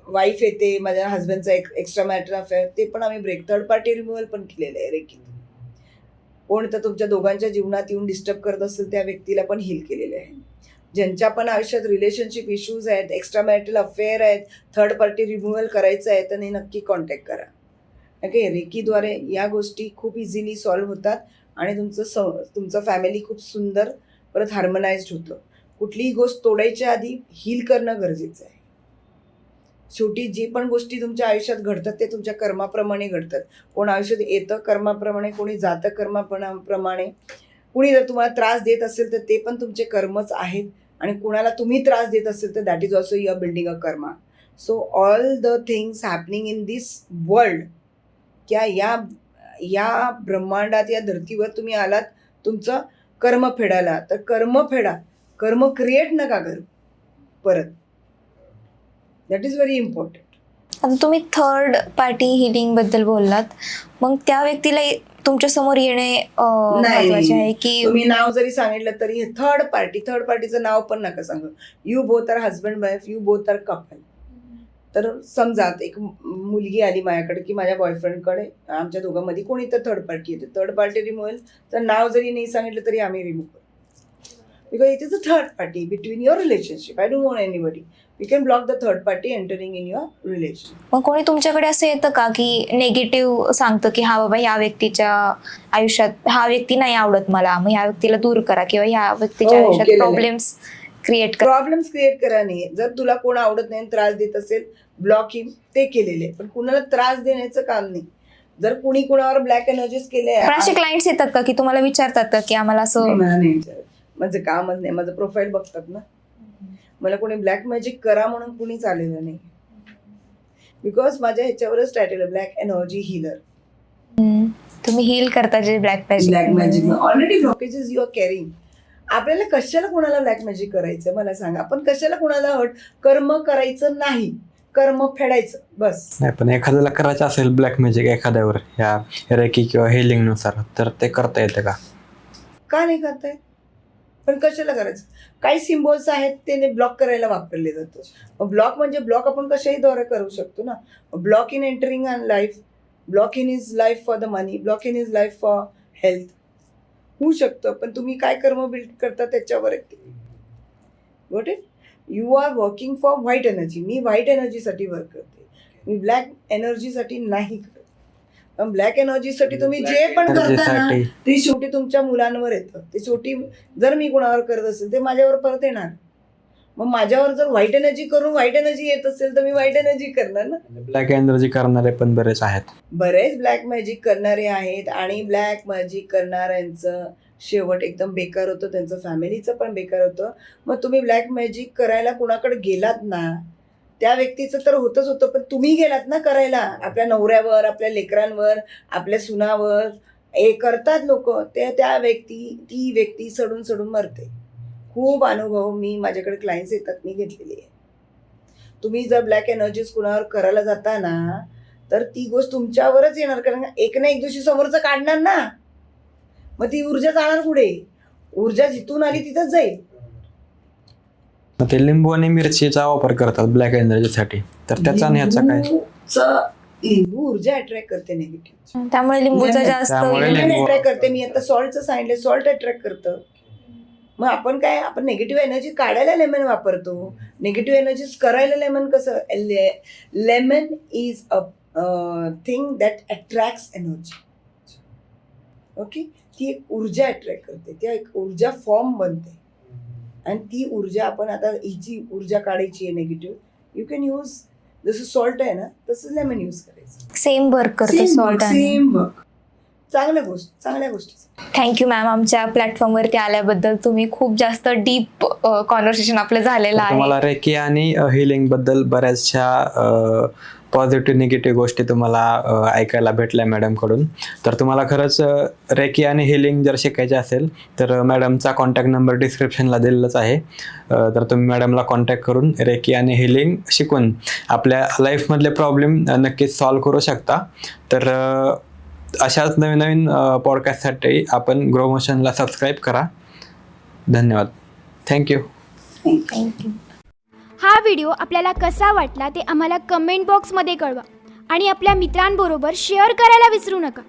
वाईफ येते, माझ्या हस्बंडचा एक्स्ट्रा मॅरिटल अफेअर, ते पण आम्ही ब्रेक. थर्ड पार्टी रिमूव्हल पण केलेलं आहे रेकीत. कोण तर तुमच्या दोघांच्या जीवनात येऊन डिस्टर्ब करत असेल त्या व्यक्तीला पण हील केलेले आहे. ज्यांच्या पण आयुष्यात रिलेशनशिप इश्यूज आहेत, एक्स्ट्रा मॅरिटल अफेअर आहेत, थर्ड पार्टी रिमूव्हल करायचं आहे, तर नक्की कॉन्टॅक्ट करा. ओके, रेकीद्वारे या गोष्टी खूप इझिली सॉल्व्ह होतात आणि तुमचं फॅमिली खूप सुंदर परत हार्मनाइज्ड होतं. कुठलीही गोष्ट तोडायच्या आधी हील करणं गरजेचं आहे. शेवटी जे पण गोष्टी तुमच्या आयुष्यात घडतात ते तुमच्या कर्माप्रमाणे घडतात. कोण आयुष्यात येतं कर्माप्रमाणे, कोणी जातं कर्माप्रमाणे. कुणी जर तुम्हाला त्रास देत असेल तर ते पण तुमचे कर्मच आहेत. आणि कुणाला तुम्ही त्रास देत असेल तर that is also your building a Karma. So all the things happening in this world, क्या या ब्रह्मांडात, या धर्तीवर तुम्ही आलात तुमचं कर्म फेडायला. तर कर्म फेडा, कर्म क्रिएट नका करू परत. That is very important. आता तुम्ही थर्ड पार्टी हिलिंग बद्दल बोललात, मग त्या व्यक्तीला तुमच्या समोर येणे महत्वाचे आहे की तुम्ही नाव जरी सांगितलं तरी थर्ड पार्टीचं नाव पण नका सांगू. You both are husband wife, you both are couple. तर समजा एक मुलगी आली माझ्याकडे की माझ्या बॉयफ्रेंडकडे आमच्या दोघांमध्ये कोणी तर थर्ड पार्टी येते. थर्ड पार्टी रिमूव्हल, तर नाव जरी नाही सांगितलं तरी आम्ही रिमूव्ह करू. Because it is a third party between your relationship. I don't want anybody. We can block the third party entering in your relation. मग कोणी तुमच्याकडे असं येतं का की नेगेटिव्ह सांगतं की हा बाबा ह्या व्यक्तीच्या आयुष्यात हा व्यक्ती नाही आवडत मला, मग ह्या व्यक्तीला दूर करा, किंवा ह्या व्यक्तीच्या आयुष्यात प्रॉब्लेम्स क्रिएट करा नाही. जर तुला कोण आवडत नाही, त्रास देत असेल, ब्लॉक हिम, ते केलेले. पण कुणाला त्रास देण्याचं काम नाही. जर कुणी कुणावर ब्लॅक एनर्जीज केले, असे क्लायंट्स येतात का की तुम्हाला विचारतात का की आम्हाला असं? मला नाही विचारत. माझं कामच नाही. माझं प्रोफाईल बघतात ना. मला कोणी ब्लॅक मॅजिक करा म्हणून कुणीच आलेलं नाही. बिकॉज माझ्या ह्याच्यावरच टायटल आहे, ब्लॅक एनर्जी हिलर. तुम्ही हील करता जे black magic. Already blockages you are carrying. आपल्याला कशाला कोणाला ब्लॅक मॅजिक करायचं मला सांगा. आपण कशाला कोणाला कर्म करायचं नाही, कर्म फेडायचं बस. नाही, पण एखाद्याला करायचं असेल ब्लॅक मॅजिक एखाद्यावर ह्या रेकी किंवा हेलिंग नुसार, तर ते करता येतं का? का नाही करतायत? पण कशाला करायचं? काही सिम्बॉल्स आहेत ते ब्लॉक करायला वापरले जातात. मग ब्लॉक म्हणजे ब्लॉक आपण कशाही द्वारे करू शकतो ना. Block in entering on life, block in is life for the money, block in is life for health होऊ शकतं. पण तुम्ही काय कर्म बिल्ड करता त्याच्यावर आहे. Got it? You are working for white energy. मी व्हाईट एनर्जीसाठी वर्क करते, मी ब्लॅक एनर्जीसाठी नाही करत. पण ब्लॅक एनर्जीसाठी तुम्ही जे पण करता ना ते शेवटी तुमच्या मुलांवर येतं. ते शेवटी जर मी कोणावर करत असेल ते माझ्यावर परत येणार. मग माझ्यावर जर व्हाईट एनर्जी करून व्हाईट एनर्जी येत असेल तर मी व्हाईट एनर्जी करणार ना. ब्लॅक एनर्जी करणारे पण बरेच आहेत. बरेच ब्लॅक मॅजिक करणारे आहेत. आणि ब्लॅक मॅजिक करणाऱ्यांचं शेवट एकदम बेकार होतं, त्यांचं फॅमिलीचं पण बेकार होतं. मग तुम्ही ब्लॅक मॅजिक करायला कुणाकडे गेलात ना, त्या व्यक्तीचं तर होतच होतं, पण तुम्ही गेलात ना करायला आपल्या नवऱ्यावर, आपल्या लेकरांवर, आपल्या सुनावर. हे करतात लोक, ती व्यक्ती सडून मरते. खूप अनुभव मी माझ्याकडे क्लायंट्स येतात मी घेतलेली आहे. तुम्ही जर ब्लॅक एनर्जीज कुणावर करायला जाता ना तर ती गोष्ट तुमच्यावरच येणार, कारण एक ना एक दिवशी समोरचं काढणार ना, मग ती ऊर्जा जाणार पुढे. ऊर्जा जिथून आली तिथंच जाईल. मग ते लिंबू आणि मिरचीचा वापर करतात ब्लॅक एनर्जीसाठी, तर त्याचा आणि ह्याचा काय? लिंबू ऊर्जा अट्रॅक्ट करते निगेटिव्ह, त्यामुळे लिंबूचा जास्त त्यामुळे लिंबू- अट्रॅक्ट करते. मी आता सॉल्टचं सांगितलं, सॉल्ट अट्रॅक्ट करतं. मग आपण निगेटिव्ह एनर्जी काढायला लेमन वापरतो, निगेटिव्ह एनर्जीज करायला लेमन कसं? Lemon is a thing that attracts energy. Okay, ती एक ऊर्जा अट्रॅक्ट करते, ती एक ऊर्जा फॉर्म बनते. आणि ती ऊर्जा आपण आता हिची ऊर्जा काढायची आहे निगेटिव्ह, यू कॅन यूज, जसं सॉल्ट आहे ना तसं लेमन यूज करायचं. सेम वर्क करतो सॉल्ट. Same work. चांगल्या गोष्टी. थँक्यू मॅम, आमच्या प्लॅटफॉर्मवरती आल्याबद्दल. तुम्ही खूप जास्त डीप कॉन्व्हर्सेशन आपलं झालेलं तर आहे. तुम्हाला रेकी आणि हिलिंग बद्दल बऱ्याचशा पॉझिटिव्ह निगेटिव्ह गोष्टी तुम्हाला ऐकायला भेटल्या मॅडमकडून. तर तुम्हाला खरंच रेकी आणि हिलिंग जर शिकायचे असेल तर मॅडमचा कॉन्टॅक्ट नंबर डिस्क्रिप्शनला दिलेलाच आहे. तर तुम्ही मॅडमला कॉन्टॅक्ट करून रेकी आणि हिलिंग शिकून आपल्या लाईफमधले प्रॉब्लेम नक्कीच सॉल्व्ह करू शकता. तर अशाच नवीन नवीन पॉडकास्टसाठी आपण ग्रो मोशनला सबस्क्राईब करा. धन्यवाद. थँक्यू. थँक्यू. हा व्हिडिओ आपल्याला कसा वाटला ते आम्हाला कमेंट बॉक्समध्ये कळवा आणि आपल्या मित्रांबरोबर शेअर करायला विसरू नका.